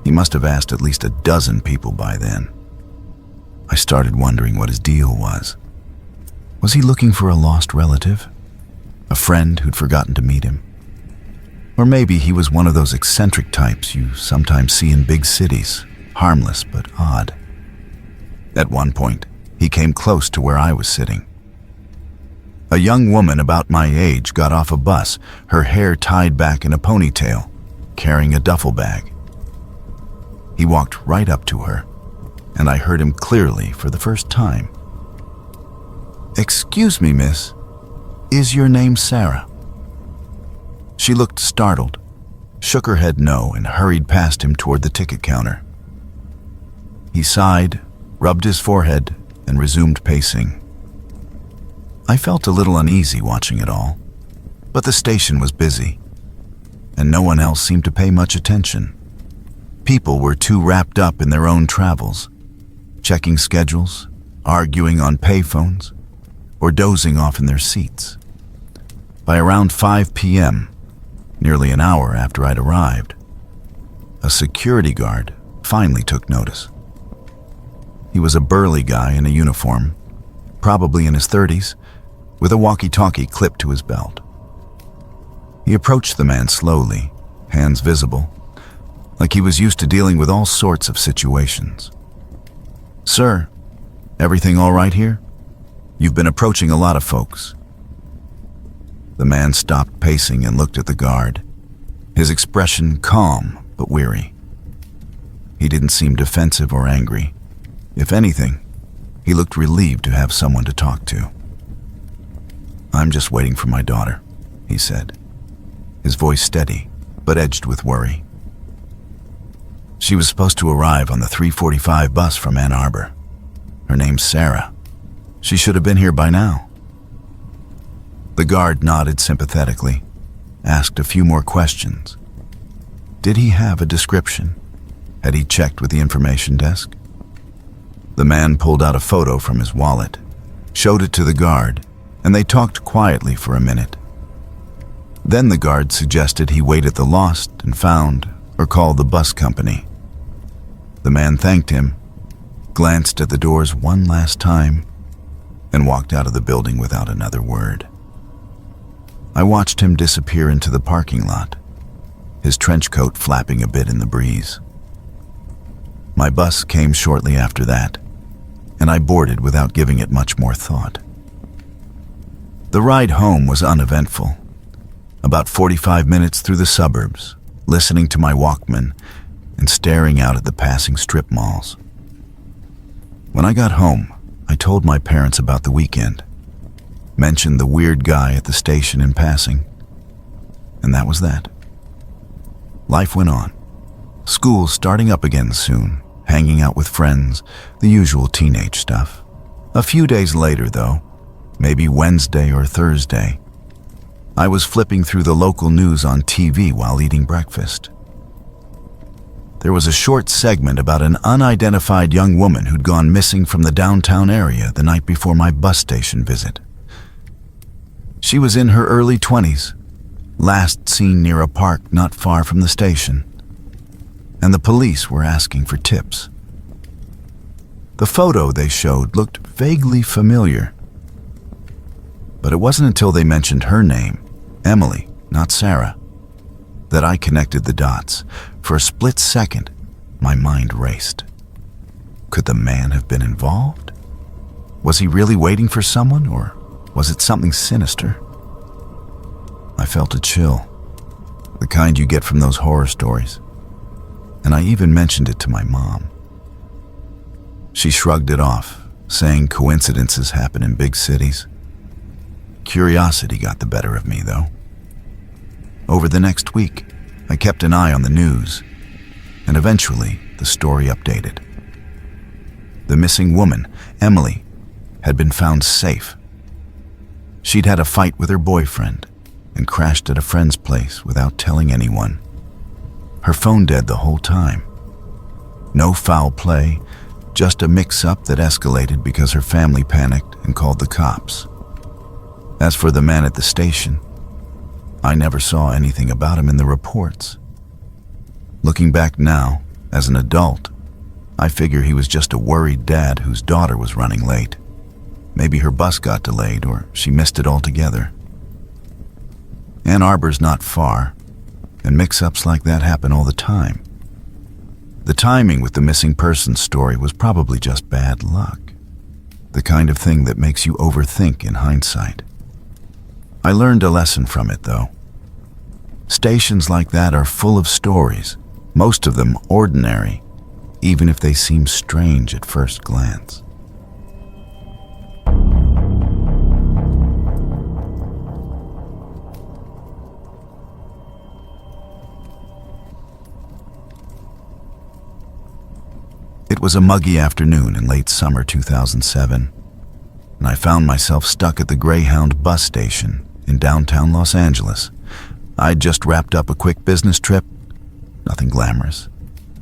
A: He must have asked at least a dozen people by then. I started wondering what his deal was. Was he looking for a lost relative? A friend who'd forgotten to meet him? Or maybe he was one of those eccentric types you sometimes see in big cities, harmless but odd. At one point, he came close to where I was sitting. A young woman about my age got off a bus, her hair tied back in a ponytail, carrying a duffel bag. He walked right up to her, and I heard him clearly for the first time. "Excuse me, miss, is your name Sarah?" She looked startled, shook her head no, and hurried past him toward the ticket counter. He sighed, rubbed his forehead, and resumed pacing. I felt a little uneasy watching it all, but the station was busy, and no one else seemed to pay much attention. People were too wrapped up in their own travels, checking schedules, arguing on payphones, or dozing off in their seats. By around 5 p.m., nearly an hour after I'd arrived, a security guard finally took notice. He was a burly guy in a uniform, probably in his 30s, with a walkie-talkie clipped to his belt. He approached the man slowly, hands visible, like he was used to dealing with all sorts of situations. "Sir, everything all right here? You've been approaching a lot of folks." The man stopped pacing and looked at the guard, his expression calm but weary. He didn't seem defensive or angry. If anything, he looked relieved to have someone to talk to. "I'm just waiting for my daughter," he said, his voice steady but edged with worry. "She was supposed to arrive on the 3:45 bus from Ann Arbor. Her name's Sarah. She should have been here by now." The guard nodded sympathetically, asked a few more questions. Did he have a description? Had he checked with the information desk? The man pulled out a photo from his wallet, showed it to the guard, and they talked quietly for a minute. Then the guard suggested he wait at the lost and found or call the bus company. The man thanked him, glanced at the doors one last time, and walked out of the building without another word. I watched him disappear into the parking lot, his trench coat flapping a bit in the breeze. My bus came shortly after that, and I boarded without giving it much more thought. The ride home was uneventful. About 45 minutes through the suburbs, listening to my Walkman and staring out at the passing strip malls. When I got home, I told my parents about the weekend, mentioned the weird guy at the station in passing, and that was that. Life went on. School starting up again soon, hanging out with friends, the usual teenage stuff. A few days later, though, maybe Wednesday or Thursday, I was flipping through the local news on TV while eating breakfast. There was a short segment about an unidentified young woman who'd gone missing from the downtown area the night before my bus station visit. She was in her early 20s, last seen near a park not far from the station, and the police were asking for tips. The photo they showed looked vaguely familiar, but it wasn't until they mentioned her name, Emily, not Sarah, that I connected the dots. For a split second, my mind raced. Could the man have been involved? Was he really waiting for someone, or was it something sinister? I felt a chill, the kind you get from those horror stories, and I even mentioned it to my mom. She shrugged it off, saying coincidences happen in big cities. Curiosity got the better of me, though. Over the next week, I kept an eye on the news, and eventually the story updated. The missing woman, Emily, had been found safe. She'd had a fight with her boyfriend and crashed at a friend's place without telling anyone. Her phone dead the whole time. No foul play, just a mix-up that escalated because her family panicked and called the cops. As for the man at the station, I never saw anything about him in the reports. Looking back now, as an adult, I figure he was just a worried dad whose daughter was running late. Maybe her bus got delayed or she missed it altogether. Ann Arbor's not far, and mix-ups like that happen all the time. The timing with the missing persons story was probably just bad luck, the kind of thing that makes you overthink in hindsight. I learned a lesson from it, though. Stations like that are full of stories, most of them ordinary, even if they seem strange at first glance. It was a muggy afternoon in late summer 2007, and I found myself stuck at the Greyhound bus station in downtown Los Angeles. I'd just wrapped up a quick business trip, nothing glamorous,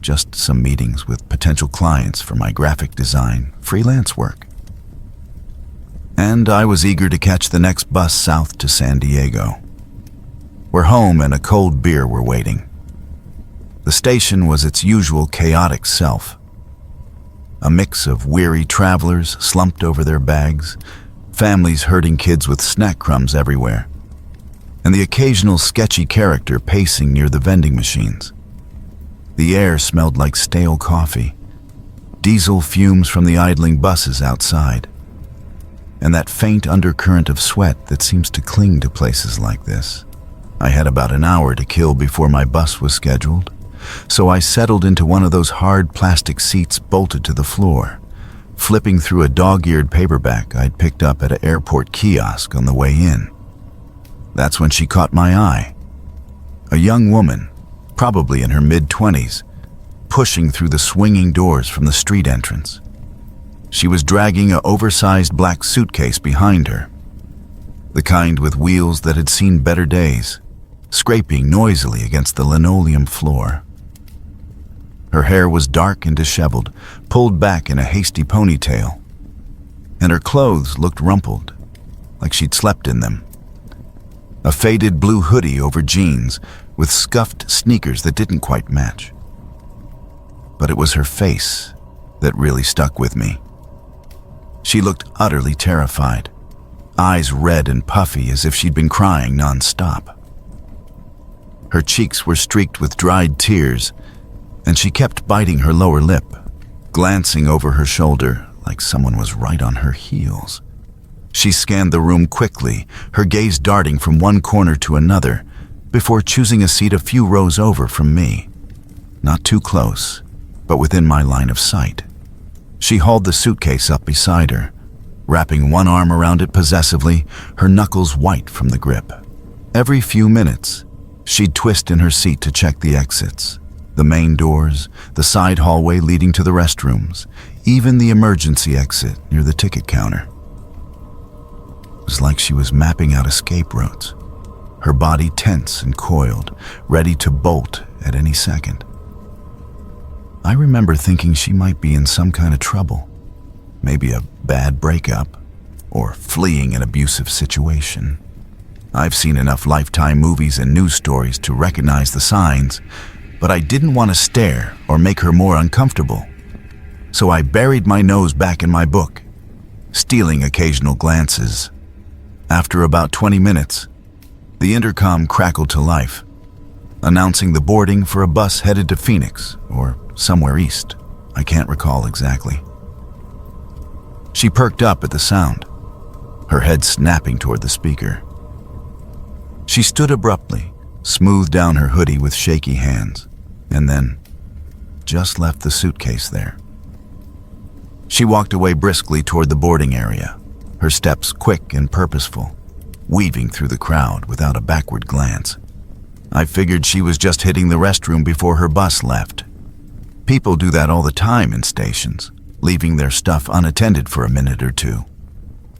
A: just some meetings with potential clients for my graphic design freelance work. And I was eager to catch the next bus south to San Diego, where home and a cold beer were waiting. The station was its usual chaotic self, a mix of weary travelers slumped over their bags, families herding kids with snack crumbs everywhere, and the occasional sketchy character pacing near the vending machines. The air smelled like stale coffee, diesel fumes from the idling buses outside, and that faint undercurrent of sweat that seems to cling to places like this. I had about an hour to kill before my bus was scheduled, so I settled into one of those hard plastic seats bolted to the floor, flipping through a dog-eared paperback I'd picked up at an airport kiosk on the way in. That's when she caught my eye. A young woman, probably in her mid-20s, pushing through the swinging doors from the street entrance. She was dragging an oversized black suitcase behind her, the kind with wheels that had seen better days. scraping noisily against the linoleum floor. Her hair was dark and disheveled, pulled back in a hasty ponytail, and her clothes looked rumpled, like she'd slept in them. A faded blue hoodie over jeans with scuffed sneakers that didn't quite match. But it was her face that really stuck with me. She looked utterly terrified, eyes red and puffy as if she'd been crying nonstop. Her cheeks were streaked with dried tears, and she kept biting her lower lip, glancing over her shoulder like someone was right on her heels. She scanned the room quickly, her gaze darting from one corner to another, before choosing a seat a few rows over from me. Not too close, but within my line of sight. She hauled the suitcase up beside her, wrapping one arm around it possessively, her knuckles white from the grip. Every few minutes, she'd twist in her seat to check the exits, the main doors, the side hallway leading to the restrooms, even the emergency exit near the ticket counter. It was like she was mapping out escape routes, her body tense and coiled, ready to bolt at any second. I remember thinking she might be in some kind of trouble, maybe a bad breakup, or fleeing an abusive situation. I've seen enough Lifetime movies and news stories to recognize the signs, but I didn't want to stare or make her more uncomfortable. So I buried my nose back in my book, stealing occasional glances. After about 20 minutes, the intercom crackled to life, announcing the boarding for a bus headed to Phoenix or somewhere east. I can't recall exactly. She perked up at the sound, her head snapping toward the speaker. She stood abruptly, smoothed down her hoodie with shaky hands, and then just left the suitcase there. She walked away briskly toward the boarding area, her steps quick and purposeful, weaving through the crowd without a backward glance. I figured she was just hitting the restroom before her bus left. People do that all the time in stations, leaving their stuff unattended for a minute or two.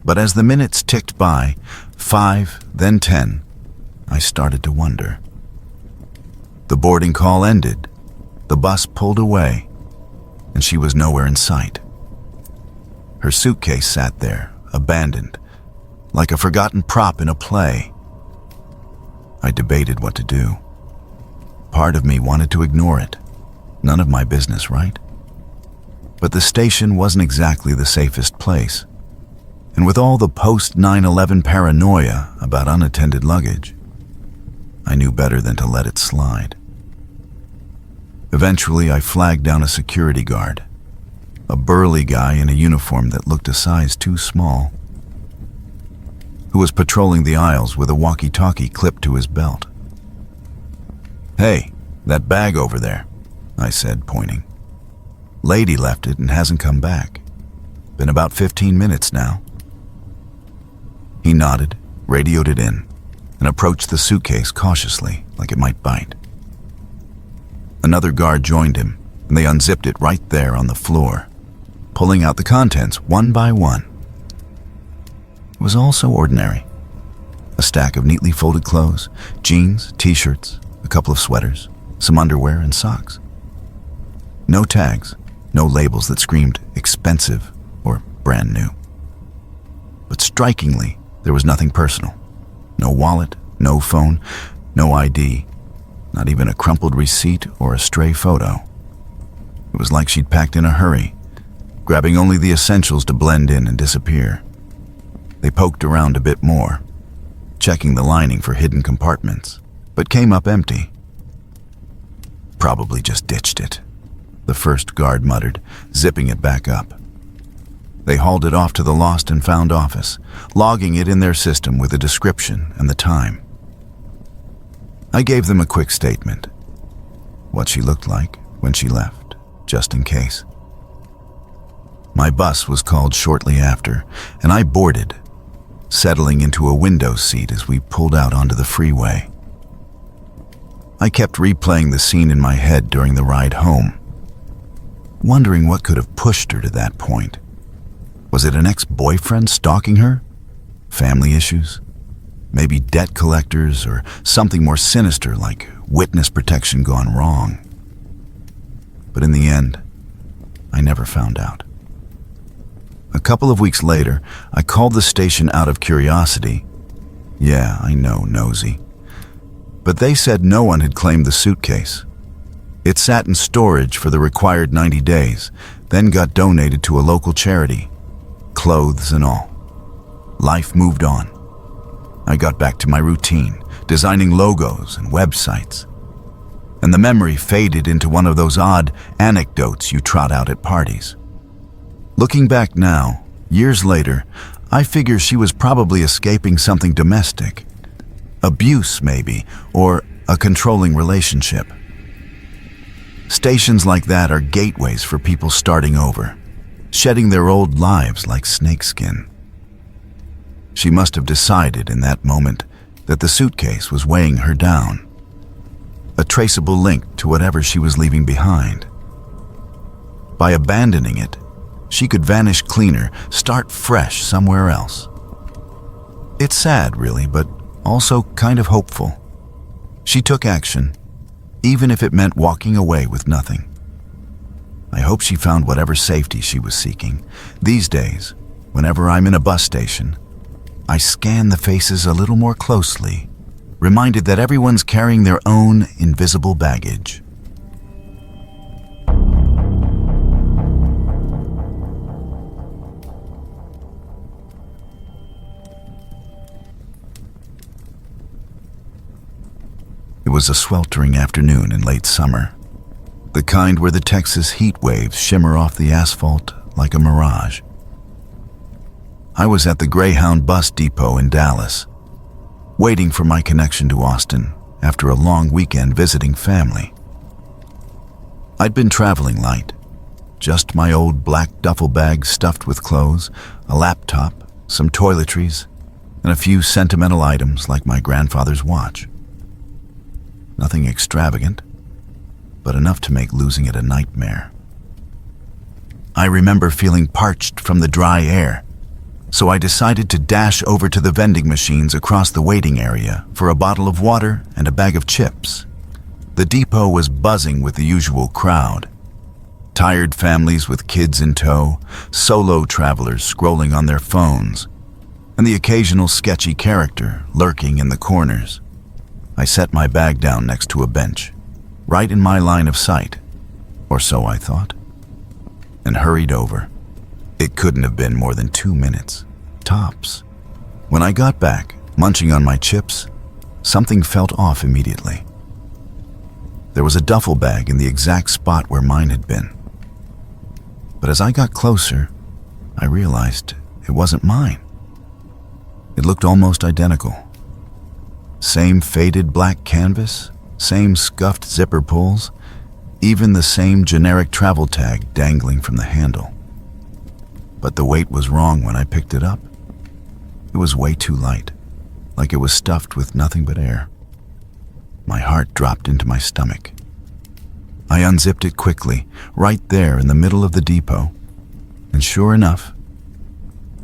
A: But as the minutes ticked by, 5, then 10, I started to wonder. The boarding call ended, the bus pulled away, and she was nowhere in sight. Her suitcase sat there, abandoned, like a forgotten prop in a play. I debated what to do. Part of me wanted to ignore it. None of my business, right? But the station wasn't exactly the safest place. And with all the post-9/11 paranoia about unattended luggage, I knew better than to let it slide. Eventually, I flagged down a security guard, a burly guy in a uniform that looked a size too small, who was patrolling the aisles with a walkie-talkie clipped to his belt. "Hey, that bag over there," I said, pointing. "Lady left it and hasn't come back. Been about 15 minutes now." He nodded, radioed it in, and approached the suitcase cautiously, like it might bite. Another guard joined him, and they unzipped it right there on the floor, pulling out the contents one by one. It was all so ordinary. A stack of neatly folded clothes, jeans, t-shirts, a couple of sweaters, some underwear, and socks. No tags, no labels that screamed expensive or brand new. But strikingly, there was nothing personal. No wallet, no phone, no ID, not even a crumpled receipt or a stray photo. It was like she'd packed in a hurry, grabbing only the essentials to blend in and disappear. They poked around a bit more, checking the lining for hidden compartments, but came up empty. "Probably just ditched it," the first guard muttered, zipping it back up. They hauled it off to the lost and found office, logging it in their system with a description and the time. I gave them a quick statement, what she looked like when she left, just in case. My bus was called shortly after, and I boarded, settling into a window seat as we pulled out onto the freeway. I kept replaying the scene in my head during the ride home, wondering what could have pushed her to that point. Was it an ex-boyfriend stalking her? Family issues? Maybe debt collectors or something more sinister like witness protection gone wrong. But in the end, I never found out. A couple of weeks later, I called the station out of curiosity. Yeah, I know, nosy. But they said no one had claimed the suitcase. It sat in storage for the required 90 days, then got donated to a local charity, clothes and all. Life moved on. I got back to my routine, designing logos and websites. And the memory faded into one of those odd anecdotes you trot out at parties. Looking back now, years later, I figure she was probably escaping something domestic. Abuse, maybe, or a controlling relationship. Stations like that are gateways for people starting over, shedding their old lives like snakeskin. She must have decided in that moment that the suitcase was weighing her down, a traceable link to whatever she was leaving behind. By abandoning it, she could vanish cleaner, start fresh somewhere else. It's sad, really, but also kind of hopeful. She took action, even if it meant walking away with nothing. I hope she found whatever safety she was seeking. These days, whenever I'm in a bus station, I scan the faces a little more closely, reminded that everyone's carrying their own invisible baggage. It was a sweltering afternoon in late summer, the kind where the Texas heat waves shimmer off the asphalt like a mirage. I was at the Greyhound bus depot in Dallas, waiting for my connection to Austin after a long weekend visiting family. I'd been traveling light, just my old black duffel bag stuffed with clothes, a laptop, some toiletries, and a few sentimental items like my grandfather's watch. Nothing extravagant, but enough to make losing it a nightmare. I remember feeling parched from the dry air, so I decided to dash over to the vending machines across the waiting area for a bottle of water and a bag of chips. The depot was buzzing with the usual crowd. Tired families with kids in tow, solo travelers scrolling on their phones, and the occasional sketchy character lurking in the corners. I set my bag down next to a bench, right in my line of sight, or so I thought, and hurried over. It couldn't have been more than 2 minutes, tops. When I got back, munching on my chips, something felt off immediately. There was a duffel bag in the exact spot where mine had been. But as I got closer, I realized it wasn't mine. It looked almost identical. Same faded black canvas, same scuffed zipper pulls, even the same generic travel tag dangling from the handle. But the weight was wrong when I picked it up. It was way too light, like it was stuffed with nothing but air. My heart dropped into my stomach. I unzipped it quickly, right there in the middle of the depot, and sure enough,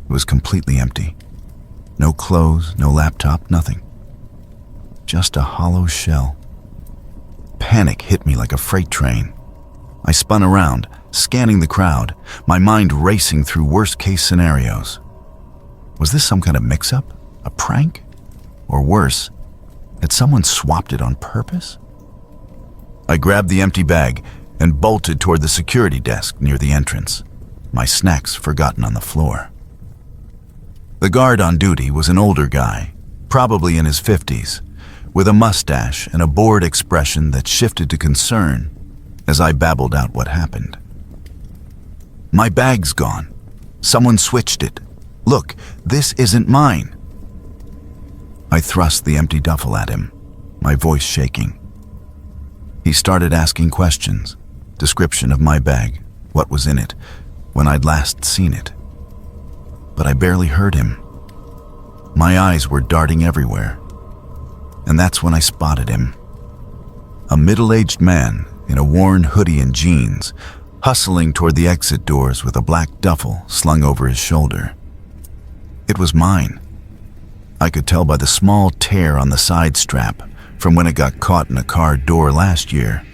A: it was completely empty. No clothes, no laptop, nothing. Just a hollow shell. Panic hit me like a freight train. I spun around, scanning the crowd, my mind racing through worst-case scenarios. Was this some kind of mix-up? A prank? Or worse, had someone swapped it on purpose? I grabbed the empty bag and bolted toward the security desk near the entrance, my snacks forgotten on the floor. The guard on duty was an older guy, probably in his 50s, with a mustache and a bored expression that shifted to concern as I babbled out what happened. "My bag's gone. Someone switched it. Look, this isn't mine." I thrust the empty duffel at him, my voice shaking. He started asking questions, description of my bag, what was in it, when I'd last seen it. But I barely heard him. My eyes were darting everywhere. And that's when I spotted him. A middle-aged man in a worn hoodie and jeans, hustling toward the exit doors with a black duffel slung over his shoulder. It was mine. I could tell by the small tear on the side strap from when it got caught in a car door last year.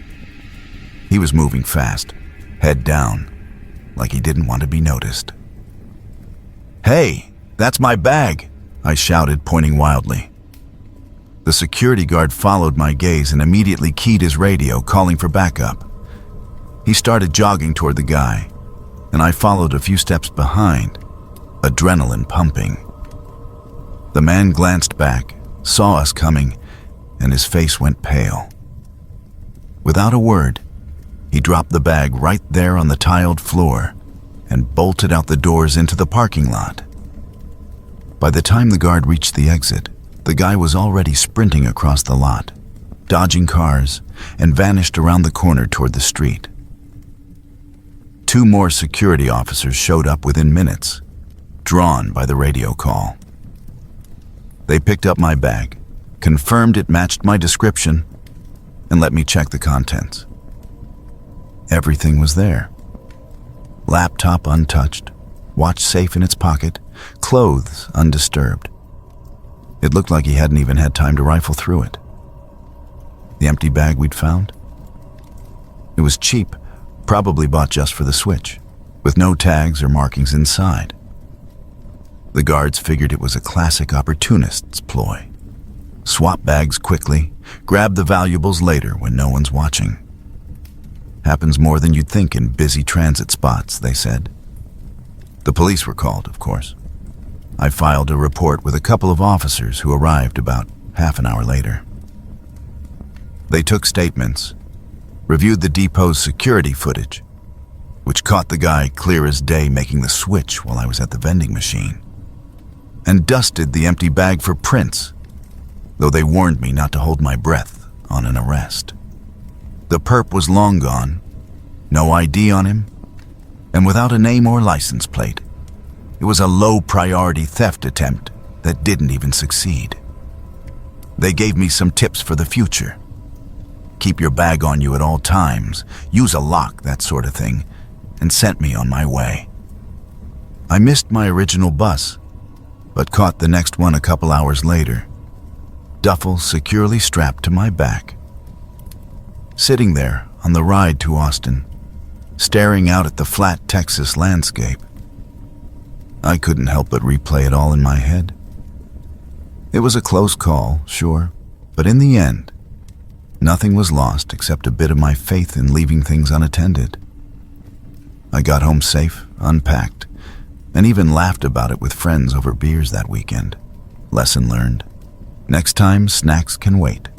A: He was moving fast, head down, like he didn't want to be noticed. "Hey, that's my bag," I shouted, pointing wildly. The security guard followed my gaze and immediately keyed his radio, calling for backup. He started jogging toward the guy, and I followed a few steps behind, adrenaline pumping. The man glanced back, saw us coming, and his face went pale. Without a word, he dropped the bag right there on the tiled floor and bolted out the doors into the parking lot. By the time the guard reached the exit, the guy was already sprinting across the lot, dodging cars, and vanished around the corner toward the street. 2 more security officers showed up within minutes, drawn by the radio call. They picked up my bag, confirmed it matched my description, and let me check the contents. Everything was there. Laptop untouched, watch safe in its pocket, clothes undisturbed. It looked like he hadn't even had time to rifle through it. The empty bag we'd found? It was cheap, probably bought just for the switch, with no tags or markings inside. The guards figured it was a classic opportunist's ploy. Swap bags quickly, grab the valuables later when no one's watching. Happens more than you'd think in busy transit spots, they said. The police were called, of course. I filed a report with a couple of officers who arrived about half an hour later. They took statements, reviewed the depot's security footage, which caught the guy clear as day making the switch while I was at the vending machine, and dusted the empty bag for prints, though they warned me not to hold my breath on an arrest. The perp was long gone, no ID on him, and without a name or license plate. It was a low-priority theft attempt that didn't even succeed. They gave me some tips for the future. Keep your bag on you at all times, use a lock, that sort of thing, and sent me on my way. I missed my original bus, but caught the next one a couple hours later, duffel securely strapped to my back. Sitting there on the ride to Austin, staring out at the flat Texas landscape, I couldn't help but replay it all in my head. It was a close call, sure, but in the end, nothing was lost except a bit of my faith in leaving things unattended. I got home safe, unpacked, and even laughed about it with friends over beers that weekend. Lesson learned. Next time, snacks can wait.